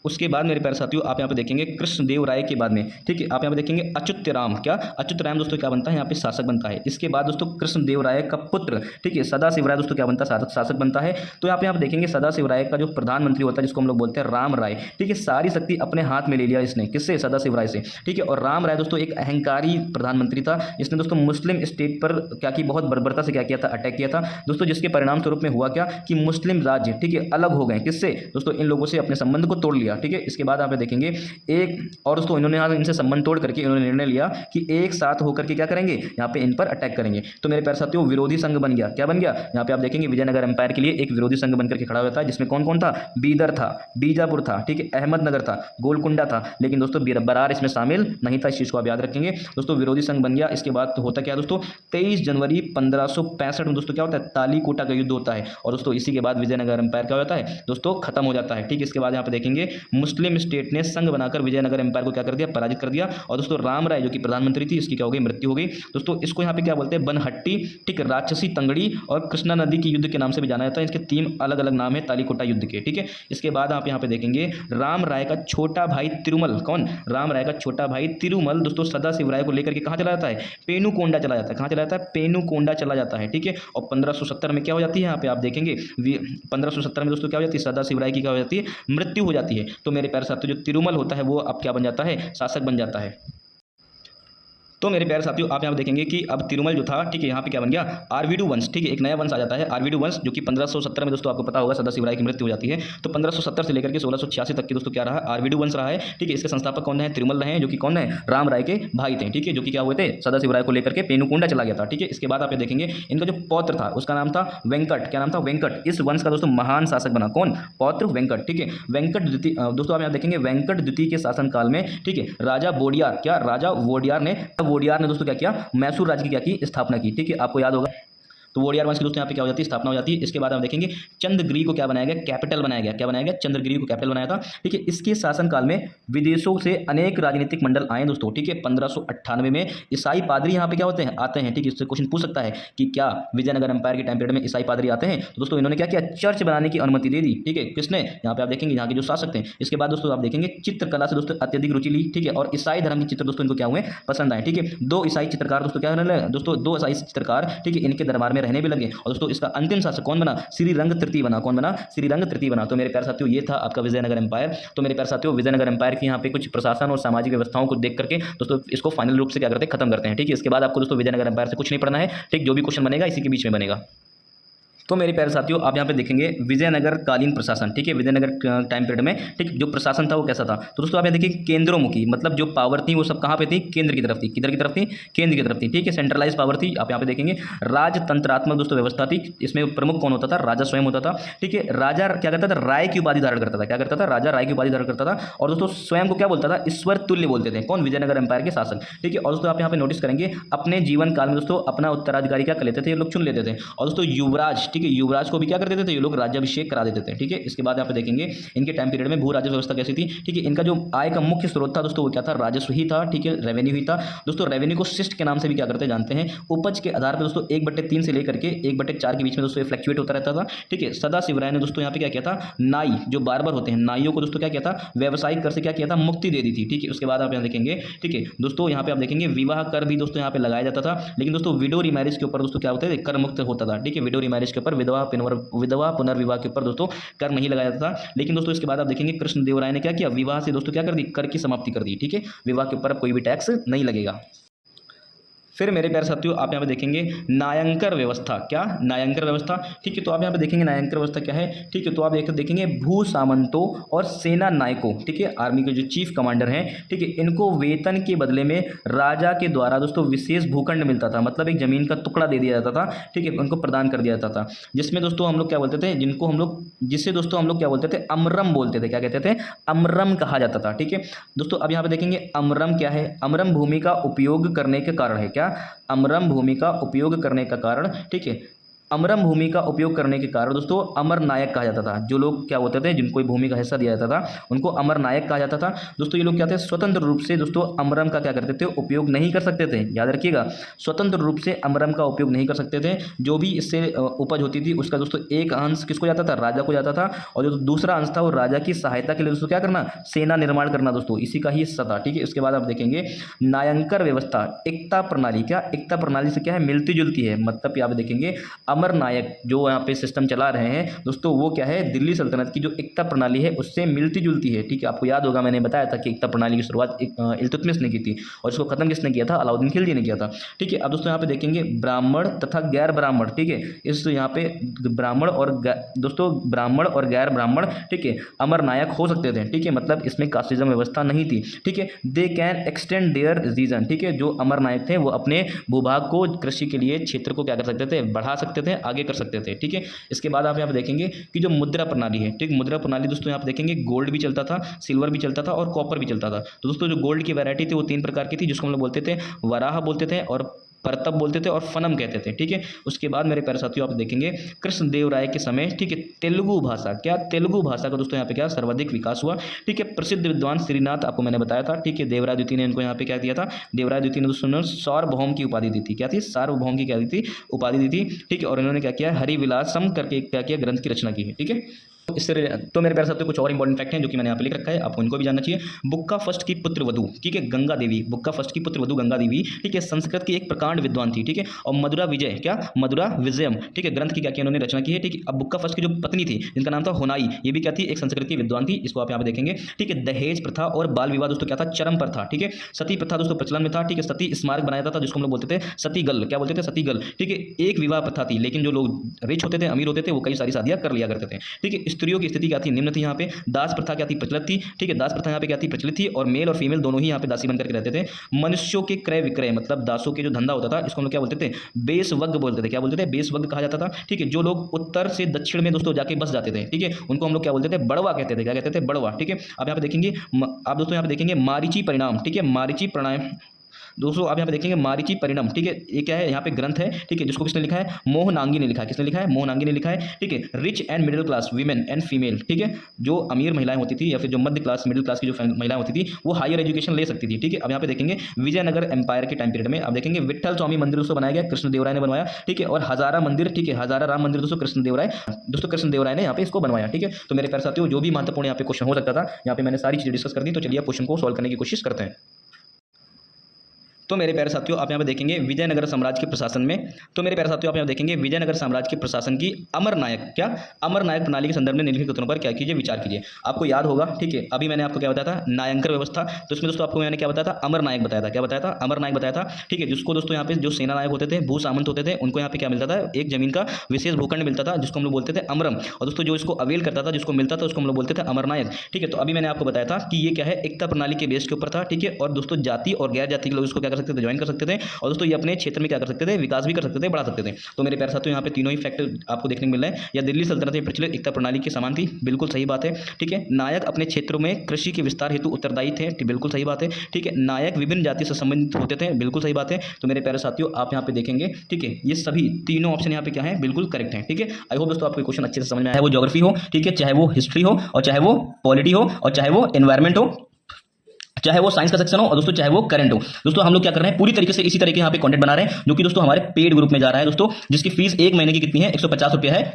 A: उसके बाद मेरे प्यारे साथियों आप यहाँ पे देखेंगे कृष्णदेव राय के बाद में, ठीक है, आप यहाँ पे देखेंगे अच्युतराम, क्या, अच्युतराम दोस्तों क्या बनता है, यहाँ पे शासक बनता है। इसके बाद दोस्तों कृष्णदेव राय का पुत्र, ठीक है, सदाशिव राय दोस्तों क्या बनता है, शासक बनता है। तो यहाँ पे देखेंगे सदाशिव राय का जो प्रधानमंत्री होता है, जिसको हम लोग बोलते हैं राम राय। ठीक है, सारी शक्ति अपने हाथ में ले लिया इसने, किससे, सदाशिव राय से। ठीक है, और राम राय दोस्तों एक अहंकारी प्रधानमंत्री था। इसने दोस्तों मुस्लिम स्टेट पर क्या की, बहुत बर्बरता से क्या किया था, अटैक किया था दोस्तों। जिसके परिणाम स्वरूप में हुआ क्या कि मुस्लिम राज्य, ठीक है, अलग हो गए, किससे दोस्तों, इन लोगों से अपने संबंध को तोड़ लिया। ठीक है, इसके बाद आप देखेंगे एक और दोस्तों इन्होंने यहाँ इनसे संबंध तोड़ करके इन्होंने निर्णय लिया कि एक साथ होकर के क्या करेंगे, यहाँ पे इन पर अटैक करेंगे। तो मेरे प्यारे साथियों विरोधी संघ बन गया, क्या बन गया, यहाँ पे आप देखेंगे विजयनगर एम्पायर के लिए एक विरोधी संघ बनकर के खड़ा होता है, जिसमें कौन कौन था, बीदर था, बीजापुर था, ठीक है, अहमदनगर था, गोलकुंडा था। लेकिन दोस्तों बरार इसमें शामिल नहीं था। इस चीज को आप याद रखेंगे दोस्तों, विरोधी संघ बन गया। इसके बाद तो होता क्या दोस्तों, 23 जनवरी 1565 में दोस्तों क्या होता है, तालीकोटा का युद्ध होता है। और दोस्तों इसी के बाद विजयनगर एम्पायर क्या होता है दोस्तों, खत्म हो जाता है। ठीक, इसके बाद यहाँ पे देखेंगे मुस्लिम स्टेट ने संघ बनाकर विजयनगर एम्पायर को क्या कर दिया, पराजित कर दिया। और दोस्तों राम राय जो कि प्रधानमंत्री थी, इसकी क्या हो गई, मृत्यु हो गई। दोस्तों इसको यहाँ पे क्या बोलते हैं, बनहट्टी, ठीक, राक्षसी तंगड़ी और कृष्णा नदी की युद्ध के नाम से भी जाना जाता है। इसके 3 अलग अलग नाम है तालीकोटा युद्ध के। ठीक है, इसके बाद आप यहाँ पे देखेंगे राम राय का छोटा भाई तिरुमल, कौन, राम राय का छोटा भाई तिरुमल दोस्तों सदाशिव राय को लेकर के कहाँ चला जाता है, पेनुकोंडा चला जाता है। कहाँ चला जाता है, पेनुकोंडा चला जाता है। ठीक है, और 1570 में क्या हो जाती है, यहाँ पे आप देखेंगे 1570 में दोस्तों क्या हो जाती है, सदाशिव राय की क्या हो जाती है, मृत्यु हो जाती है। तो मेरे प्यारे साथियों जो तिरुमल होता है वो अब क्या बन जाता है, शासक बन जाता है। तो मेरे प्यारे साथियों आप यहाँ पे देखेंगे कि अब तिरुमल जो था, ठीक है, यहाँ पे क्या बन गया, आरवीडू वंश। ठीक है, एक नया वंश आ जाता है आरवीडू वंश, जो कि 1570 में दोस्तों आपको पता होगा सदाशिव राय की मृत्यु हो जाती है। तो 1570 से लेकर के 1686 तक के दोस्तों क्या रहा, आरवीडू वंश रहा है। ठीक है, इसके संस्थापक कौन है, तिरुमल रहे हैं, जो कि कौन है, राम राय के भाई थे। ठीक है, जो कि क्या हुए थे, सदाशिव राय को लेकर के पेनुकोंडा चला गया था। ठीक है, इसके बाद आप देखेंगे इनका जो पौत्र था उसका नाम था वेंकट। क्या नाम था, वेंकट। इस वंश का दोस्तों महान शासक बना कौन, पौत्र वेंकट। ठीक है, वेंकट द्वितीय दोस्तों आप यहाँ देखेंगे वेंकट द्वितीय के शासनकाल में, ठीक है, राजा वोडियार, क्या, राजा वोडियार ने दोस्तों क्या किया, मैसूर राज्य की क्या की, स्थापना की। ठीक है, आपको याद होगा। तो वोडियार वंश की दोस्तों यहाँ पे क्या हो जाती है, स्थापना हो जाती है। इसके बाद हम देखेंगे चंद्रगिरी को क्या बनाया गया, कैपिटल बनाया गया। क्या बनाया गया, चंद्रगिरी को कैपिटल बनाया था। ठीक है, इसके शासनकाल में विदेशों से अनेक राजनीतिक मंडल आए दोस्तों। ठीक है, 1598 में ईसाई पादरी यहाँ पे क्या होते हैं, आते हैं। ठीक है, इससे क्वेश्चन पूछ सकता है कि क्या विजयनगर एम्पायर के टाइम पीरियड में ईसाई पादरी आते हैं। तो दोस्तों इन्होंने क्या किया, चर्च बनाने की अनुमति दे दी। ठीक है, किसने, यहाँ पे आप देखेंगे यहाँ के जो शासक थे। इसके बाद दोस्तों आप देखेंगे चित्रकला से दोस्तों अत्यधिक रुचि ली। ठीक है, और ईसाई धर्म के चित्र दोस्तों इनको क्या हुए, पसंद आए। ठीक है, 2 ईसाई चित्रकार दोस्तों क्या होने लगे दोस्तों, 2 ईसाई चित्रकार, ठीक है, इनके दरबार में रहने भी लगे। और दोस्तों इसका अंतिम शासक कौन बना, श्रीरंग तृतीय बना। कौन बना, श्रीरंग तृतीय बना। तो मेरे प्यारे साथियों ये था आपका विजयनगर एम्पायर। तो मेरे प्यारे साथियों विजयनगर एम्पायर की यहाँ पे कुछ प्रशासन और सामाजिक व्यवस्थाओं को देख करके दोस्तों इसको फाइनल रूप से क्या करते हैं, खत्म करते हैं। ठीक है, इसके बाद आपको दोस्तों विजयनगर एम्पायर से कुछ नहीं पढ़ना है। ठीक, जो भी क्वेश्चन बनेगा इसी के बीच में बनेगा। तो मेरे प्यारे साथियों आप यहाँ पे देखेंगे विजयनगर कालीन प्रशासन। ठीक है, विजयनगर टाइम पीरियड में, ठीक, जो प्रशासन था वो कैसा था। तो दोस्तों आप यहाँ देखिए केंद्रोमुखी, मतलब जो पावर थी वो सब कहाँ पे थी, केंद्र की तरफ थी। किधर की तरफ थी, केंद्र की तरफ थी। ठीक है, सेंट्रलाइज पावर थी। आप यहाँ पे देखेंगे राजतंत्रात्मक दोस्तों व्यवस्था थी। इसमें प्रमुख कौन होता था, राजा स्वयं होता था। ठीक है, राजा क्या करता था, राय की उपाधि धारण करता था। क्या करता था, राजा राय की उपाधि धारण करता था। और दोस्तों स्वयं को क्या बोलता था, ईश्वर तुल्य बोलते थे। कौन, विजयनगर एम्पायर के शासक। ठीक है, और दोस्तों आप यहाँ पे नोटिस करेंगे अपने जीवन काल में दोस्तों अपना उत्तराधिकारी क्या कर लेते थे, ये लोग चुन लेते थे। और दोस्तों युवराज, ठीक है, युवराज को भी कर देते थे ये लोग, राज्याभिषेक करा देते थे। ठीक है, इसके बाद यहाँ पे देखेंगे इनके टाइम पीरियड में भू राजस्व व्यवस्था कैसी थी। ठीक है, इनका जो आय का मुख्य स्रोत था दोस्तों वो क्या था, राजस्व ही था। ठीक है, रेवेन्यू ही था दोस्तों। रेवेन्यू को शिष्ट के नाम से भी क्या करते हैं जानते हैं, उपज के आधार पर दोस्तों 1/3 से लेकर के 1/4 के बीच में दोस्तों फ्लक्चुएट होता रहता था। ठीक है, सदाशिव राय ने दोस्तों यहाँ पे क्या किया था, नाई जो बार्बर होते हैं, नाइयों को दोस्तों क्या किया था, व्यवसायिक कर से क्या किया था, मुक्ति दे दी थी। ठीक है, उसके बाद आप यहाँ देखेंगे, ठीक है दोस्तों, यहाँ पे आप देखेंगे विवाह कर भी दोस्तों यहाँ पे लगाया जाता था। लेकिन दोस्तों विडो रीमैरिज के ऊपर दोस्तों क्या होता है, कर मुक्त होता था। ठीक है, विडो रीमैरिज के ऊपर विधवा पुनर्विवाह के ऊपर दोस्तों कर नहीं लगाया जाता था। लेकिन दोस्तों इसके बाद आप देखेंगे कृष्णदेव राय ने क्या किया, विवाह से दोस्तों क्या कर दी, कर की समाप्ति कर दी। ठीक है, विवाह के ऊपर अब कोई भी टैक्स नहीं लगेगा। फिर मेरे प्यारे साथियों आप यहाँ पे देखेंगे नायंकर व्यवस्था। क्या? नायंकर व्यवस्था। ठीक है, तो आप यहाँ पे देखेंगे नायंकर व्यवस्था क्या है। ठीक है, तो आप देखेंगे भू सामंतों और सेना नायकों, ठीक है, आर्मी के जो चीफ कमांडर हैं, ठीक है, इनको वेतन के बदले में राजा के द्वारा दोस्तों विशेष भूखंड मिलता था, मतलब एक जमीन का टुकड़ा दे दिया जाता था, ठीक है, उनको प्रदान कर दिया जाता था, जिसमें दोस्तों हम लोग क्या बोलते थे, जिससे दोस्तों हम लोग क्या बोलते थे, अमरम बोलते थे। क्या कहते थे? अमरम कहा जाता था। ठीक है दोस्तों, अब यहाँ पे देखेंगे अमरम क्या है। अमरम भूमि का उपयोग करने के कारण है। क्या? अमरम भूमि का उपयोग करने का कारण, ठीक है, अमरम भूमि का उपयोग करने के कारण दोस्तों अमर नायक कहा जाता था। जो लोग क्या होते थे, जिनको भूमि का हिस्सा दिया जाता था, उनको अमर नायक कहा जाता था। दोस्तों ये लोग क्या थे, स्वतंत्र रूप से दोस्तों अमरम का क्या करते थे, उपयोग नहीं कर सकते थे। याद रखिएगा, स्वतंत्र रूप से अमरम का उपयोग नहीं कर सकते थे। जो भी इससे उपज होती थी उसका दोस्तों एक अंश किसको जाता था, राजा को जाता था, और जो दूसरा अंश था वो राजा की सहायता के लिए दोस्तों क्या करना, सेना निर्माण करना, दोस्तों इसी का ही हिस्सा था। ठीक है, उसके बाद आप देखेंगे नायंकर व्यवस्था, एकता प्रणाली। क्या? एकता प्रणाली से क्या है, मिलती जुलती है। मतलब यहाँ पे देखेंगे अमर नायक जो यहाँ पे सिस्टम चला रहे हैं दोस्तों, वो क्या है, दिल्ली सल्तनत की जो एकता प्रणाली है उससे मिलती जुलती है। ठीक है, आपको याद होगा मैंने बताया था कि एकता प्रणाली की शुरुआत इल्तुतमिश ने की थी और इसको खत्म किसने किया था, अलाउद्दीन खिलजी ने किया था। ठीक है, अब दोस्तों यहाँ पे देखेंगे ब्राह्मण तथा गैर ब्राह्मण। ठीक है, इस यहाँ पे ब्राह्मण और दोस्तों ब्राह्मण और गैर ब्राह्मण, ठीक है, अमर नायक हो सकते थे। ठीक है, मतलब इसमें कास्टिज्म व्यवस्था नहीं थी। ठीक है, they can extend their region. ठीक है, जो अमर नायक थे वो अपने भूभाग को, कृषि के लिए क्षेत्र को क्या कर सकते थे, बढ़ा सकते थे, आगे कर सकते थे। ठीक है, इसके बाद आप यहाँ पे देखेंगे कि जो मुद्रा प्रणाली है, ठीक, मुद्रा प्रणाली दोस्तों यहाँ पे देखेंगे गोल्ड भी चलता था, सिल्वर भी चलता था और कॉपर भी चलता था। तो दोस्तों जो गोल्ड की वैरायटी थी वो 3 प्रकार की थी, जिसको हम लोग बोलते थे वराह बोलते थे और परतप बोलते थे और फनम कहते थे। ठीक है, उसके बाद मेरे प्यारे साथियों आप देखेंगे कृष्णदेव राय के समय, ठीक है, तेलुगु भाषा। क्या? तेलुगु भाषा का दोस्तों यहाँ पे क्या सर्वाधिक विकास हुआ। ठीक है, प्रसिद्ध विद्वान श्रीनाथ, आपको मैंने बताया था। ठीक है, देवराय द्वितीय ने इनको यहाँ पे क्या दिया था, देवराय द्वितीय ने दोस्तों सार्वभौम की उपाधि दी थी। क्या थी? सार्वभौम की क्या दी थी, उपाधि दी थी। ठीक है, और इन्होंने क्या किया, हरिविलासम करके क्या किया, ग्रंथ की रचना की है। ठीक है, इससे तो मेरे प्यारे साथियों कुछ और इंपॉर्टेंट फैक्ट हैं जो कि मैंने यहाँ पे लिख रखा है, आपको इनको भी जानना चाहिए। बुक्का फर्स्ट की पुत्र वधु, ठीक है, गंगा देवी, बुक्का फर्स्ट की पुत्र वधु गंगा देवी, ठीक है, संस्कृत की एक प्रकांड विद्वान थी। ठीक है, और मधुरा विजय, क्या? मधुरा विजयम, ठीक है, ग्रंथ की क्या किया उन्होंने, रचना की है। ठीक है, अब बुक्का फर्स्ट की जो पत्नी थी जिनका नाम था होनाई, ये भी क्या थी, एक संस्कृत की विद्वान थी। इसको आप यहाँ पे देखेंगे। ठीक है, दहेज प्रथा और बाल विवाह दोस्तों क्या था, चरम पर था। ठीक है, सती प्रथा दोस्तों प्रचलन में था। ठीक है, सती स्मारक बनाया जाता था जिसको हम लोग बोलते थे सतीगल। क्या बोलते थे? सतीगल। ठीक है, एक विवाह प्रथा थी, लेकिन जो लोग रिच होते थे, अमीर होते थे, वो कई सारी शादियां कर लिया करते थे। ठीक है, स्त्रियों की स्थिति क्या थी, निम्न थी। यहाँ पे दास प्रथा क्या थी, प्रचलित थी। ठीक है, दास प्रथा यहाँ पे क्या थी, प्रचलित थी, और मेल और फीमेल दोनों ही यहाँ पे दासी बनकर के रहते थे। मनुष्यों के क्रय विक्रय, मतलब दासों के जो धंधा होता था, इसको हम लोग क्या बोलते थे, बेसवग बोलते थे। क्या बोलते थे? बेसवग कहा जाता था। ठीक है, जो लोग उत्तर से दक्षिण में दोस्तों जाके बस जाते थे, ठीक है, उनको हम लोग क्या बोलते थे, बड़वा कहते थे। क्या कहते थे? बड़वा। ठीक है, आप यहाँ पे देखेंगे, आप दोस्तों यहाँ पे देखेंगे मारीची परिणाम। ठीक है, मारीची प्राणायाम दोस्तों आप यहाँ पे देखेंगे मारीची परिणाम। ठीक है, ये क्या है, यहाँ पे ग्रंथ है। ठीक है, जिसको किसने लिखा है, मोहनांगी ने लिखा है। किसने लिखा है? मोहनांगी ने लिखा है। ठीक है, rich and middle class women and female, ठीक है, जो अमीर महिलाएं होती थी या फिर जो मध्य क्लास मिडिल क्लास की जो महिलाएं होती थी वो हायर एजुकेशन ले सकती थी। ठीक है, अब यहाँ पे देखेंगे विजयनगर एम्पायर के टाइम पीरियड में आप देखेंगे विट्ठल स्वामी मंदिर दोस्तों बनाया गया, कृष्णदेव राय ने बनवाया। ठीक है, और हजारा मंदिर, ठीक है, हजारा राम मंदिर दोस्तों कृष्णदेव राय ने यहाँ पे इसको बनवाया। ठीक है, तो मेरे प्यारे साथियों जो भी महत्वपूर्ण यहाँ पे क्वेश्चन हो सकता था, यहाँ पे मैंने सारी चीजें डिस्कस कर दी। तो चलिए क्वेश्चन को सॉल्व करने की कोशिश करते हैं। तो मेरे प्यारे साथियों आप यहाँ पे देखेंगे विजयनगर साम्राज्य के प्रशासन में, तो मेरे प्यारे साथियों आप यहाँ देखेंगे विजयनगर साम्राज्य के प्रशासन की अमर नायक, क्या अमर नायक प्रणाली के संदर्भ में निम्नलिखित कथनों पर क्या कीजिए, विचार कीजिए। आपको याद होगा, ठीक है, अभी मैंने आपको क्या बताया था, नायंकर व्यवस्था। तो इसमें दोस्तों आपको मैंने क्या बताया था, अमर नायक बताया था। क्या बताया था? अमर नायक बताया था। ठीक है, जिसको दोस्तों यहाँ पे जो सेना नायक होते थे, भू सामंत होते थे, उनको यहाँ पे क्या मिलता था, एक जमीन का विशेष भूखंड मिलता था, जिसको हम लोग बोलते थे अमरम। और दोस्तों जो इसको अवेल करता था, जिसको मिलता था, उसको हम लोग बोलते थे अमर नायक। ठीक है, तो अभी मैंने आपको बताया था कि ये क्या है, एकता प्रणाली के बेस के ऊपर था। ठीक है, और दोस्तों जाति और गैर जाति के लोग इसको क्या कर सकते थे, ज्वाइन कर सकते थे, और दोस्तों ये अपने क्षेत्र में क्या कर सकते थे, विकास भी कर सकते थे, बढ़ा सकते थे। तो मेरे प्यारे साथियों यहाँ पे तीनों ही फैक्ट आपको देखने को मिल रहे हैं। या दिल्ली सल्तनत में प्रचलित एकता प्रणाली के समान थी, बिल्कुल सही बात है। ठीक है, नायक अपने क्षेत्रों में कृषि के विस्तार हेतु उत्तरदायी थे, बिल्कुल सही बात है। ठीक है, नायक विभिन्न जाति से संबंधित होते थे, बिल्कुल सही बात है। तो मेरे प्यारे साथियों आप यहाँ पे देखेंगे, ठीक है, ये सभी तीनों ऑप्शन यहाँ पे क्या है, बिल्कुल करेक्ट है। ठीक है, आई होप दोस्तों आपको क्वेश्चन अच्छे से समझ में आया, वो ज्योग्राफी हो, ठीक है, चाहे वो हिस्ट्री हो, और चाहे वो पॉलिटी हो, और चाहे वो एनवायरमेंट हो, चाहे वो साइंस का सेक्शन हो, और दोस्तों चाहे वो करंट हो। दोस्तों हम लोग क्या कर रहे हैं, पूरी तरीके से इसी तरह के यहाँ पे कंटेंट बना रहे हैं, जो कि दोस्तों हमारे पेड ग्रुप में जा रहा है दोस्तों, जिसकी फीस 1 महीने की कितनी है, 150 रुपया है।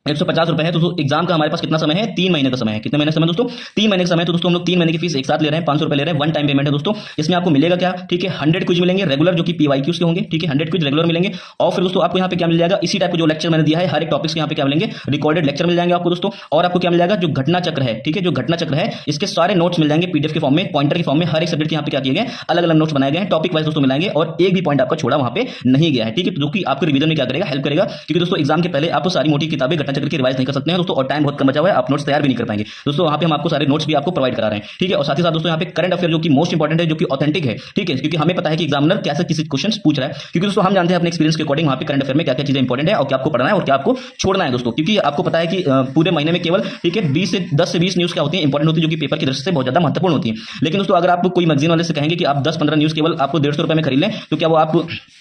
A: 150 रुपए है। तो एग्जाम का हमारे पास कितना समय है, 3 महीने का समय है। कितने महीने का समय दोस्तों, 3 महीने का समय। तो दोस्तों हम लोग 3 महीने की फीस एक साथ ले रहे हैं, 500 रुपए ले रहे हैं, वन टाइम पेमेंट है दोस्तों। इसमें आपको मिलेगा क्या, ठीक है, 100 क्विज मिलेंगे रेगुलर जो कि PYQs के होंगे, ठीक है, 100 क्विज रेगुलर मिलेंगे। और फिर दोस्तों आपको यहाँ पे क्या मिल जाएगा, इसी टाइप का जो लेक्चर मैंने दिया है हर एक टॉपिक्स के यहाँ पे क्या मिलेंगे, रिकॉर्डेड लेक्चर मिल जाएंगे आपको दोस्तों। और आपको क्या मिल जाएगा, जो घटना चक्र है, ठीक है, जो घटना चक्र है इसके सारे नोट्स मिल जाएंगे PDF के फॉर्म में, पॉइंटर के फॉर्म में। हर एक सब्जेक्ट के यहाँ पे क्या किए गए, अलग अलग नोट्स बनाए गए हैं, टॉपिक वाइज दोस्तों मिलाएंगे, और एक भी पॉइंट आपका छोड़ा वहां पे नहीं गया है, ठीक है, जो कि आपको रिवीजन में क्या करेगा, हेल्प करेगा। क्योंकि दोस्तों एग्जाम के पहले आप तो सारी मोटी किताबें घटना चक्र की रिवाइज नहीं कर सकते हैं दोस्तों, और टाइम बहुत कम बचा हुआ है, आप नोट्स तैयार भी नहीं कर पाएंगे दोस्तों। वहां पे हम आपको सारे नोट्स भी आपको प्रोवाइड करा रहे हैं, ठीक है। और साथ ही साथ दोस्तों यहाँ पे करंट अफेयर जो कि मोस्ट इंपॉर्टेंट है, जो कि ऑथेंटिक है, ठीक है, क्योंकि हमें पता है कि एग्जामिनर कैसे किसी क्वेश्चन पूछ रहा है, क्योंकि दोस्तों हम जानते हैं अपने एक्सपीरियंस के अकॉर्डिंग वहां पे करंट अफेयर में क्या क्या चीजें इंपॉर्टेंट है और क्या आपको पढ़ना है और क्या आपको छोड़ना है दोस्तों। क्योंकि आपको पता है कि पूरे महीने में केवल, ठीक है, 10 से 20 न्यूज क्या होती है, इंपॉर्टेंट होती है, जो कि पेपर की दृष्टि से बहुत ज्यादा महत्वपूर्ण होती है। लेकिन दोस्तों अगर आप कोई मैगजीन वाले से कहेंगे कि आप 10-15 न्यूज केवल आपको 150 रुपए में खरीद लें, तो क्या वो आप,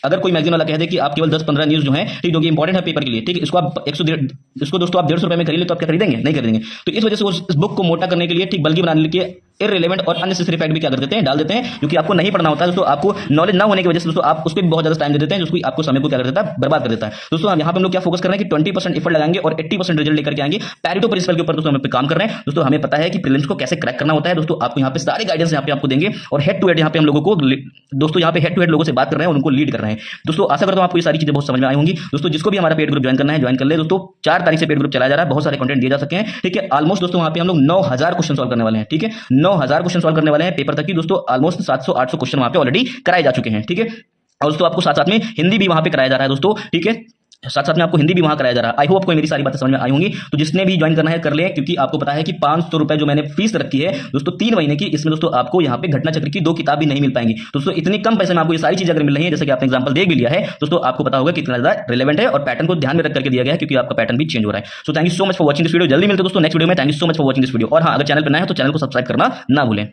A: अगर कोई मैगजीन वाला कह दे कि आप केवल 10-15 न्यूज जो है, ठीक, जो कि इंपॉर्टेंट है पेपर के लिए, ठीक, इसको आप 100 इसको दोस्तों आप 150 रुपए में खरीद ले, तो आप क्या खरीदेंगे, नहीं खरीदेंगे। तो इस वजह से उस बुक को मोटा करने के लिए, ठीक, बल्कि बनाने के लिए इररिलेवेंट और अननेसेसरी फैक्ट भी क्या कर देते हैं, डाल देते हैं, जो कि आपको नहीं पढ़ना होता है दोस्तों। आपको नॉलेज ना होने की वजह से दोस्तों आप उस पर बहुत ज्यादा टाइम दे देते हैं, जो आपको समय को क्या कर देता है, बर्बाद कर देता है दोस्तों। यहाँ पे हम लोग क्या फोकस कर रहे हैं कि 20% एफर्ट लगाएंगे और 80% रिजल्ट लेकर के आएंगे। पैरेटो प्रिंसिपल के ऊपर दोस्तों हम पे काम कर रहे हैं दोस्तों। हमें पता है कि प्रीलिम्स को कैसे क्रैक करना होता है दोस्तों। आपको यहाँ पे सारे गाइडेंस यहाँ पे आपको देंगे, और हेड टू हेड यहाँ पे हम लोगों को दोस्तों, यहाँ पे हेड टू हेड लोगों से बात कर रहे हैं और उनको लीड कर रहे हैं दोस्तों। आशा करता हूँ आपको ये सारी चीजें बहुत समझ में आई होंगी दोस्तों। जिसको भी हमारा पेड ग्रुप ज्वाइन करना है, ज्वाइन कर ले दोस्तों। 4 तारीख से पेड ग्रुप चलाया जा रहा है, बहुत सारे कंटेंट दिए जा सके हैं, ठीक है। ऑलमोस्ट दोस्तों वहाँ पे हम लोग 9000 क्वेश्चन सॉल्व करने वाले हैं, ठीक है, 9000 क्वेश्चन सॉल्व करने वाले हैं पेपर तक की दोस्तों। ऑलमोस्ट 700-800 क्वेश्चन वहां पे ऑलरेडी कराए जा चुके हैं, ठीक है। और दोस्तों आपको साथ साथ में हिंदी भी वहां पे कराया जा रहा है दोस्तों, ठीक है, साथ साथ में आपको हिंदी भी वहां कराया जा रहा है। आई होप आपको मेरी सारी बातें समझ में आई होंगी। तो जिसने भी ज्वाइन करना है कर ले, क्योंकि आपको पता है कि 500 रुपए जो मैंने फीस रखी है दोस्तों 3 महीने की, इसमें दोस्तों आपको यहाँ पे घटना चक्र की 2 किताब भी नहीं मिल पाएंगी दोस्तों। इतनी कम पैसे में आपको ये सारी चीजें अगर मिल रही है, जैसे कि आपने एग्जाम्पल देख भी लिया है दोस्तों, आपको पता होगा कितना ज्यादा रिलेवेंट है और पैटर्न को ध्यान में रख करके दिया गया है, क्योंकि आपका पैटर्न भी चेंज हो रहा है। So thank you so much for watching this video. जल्दी मिलते दोस्तों नेक्स्ट वीडियो में। Thank you so much for watching this video. और हाँ, अगर चैनल पर नया है तो चैनल को सब्सक्राइब करना ना भूलें।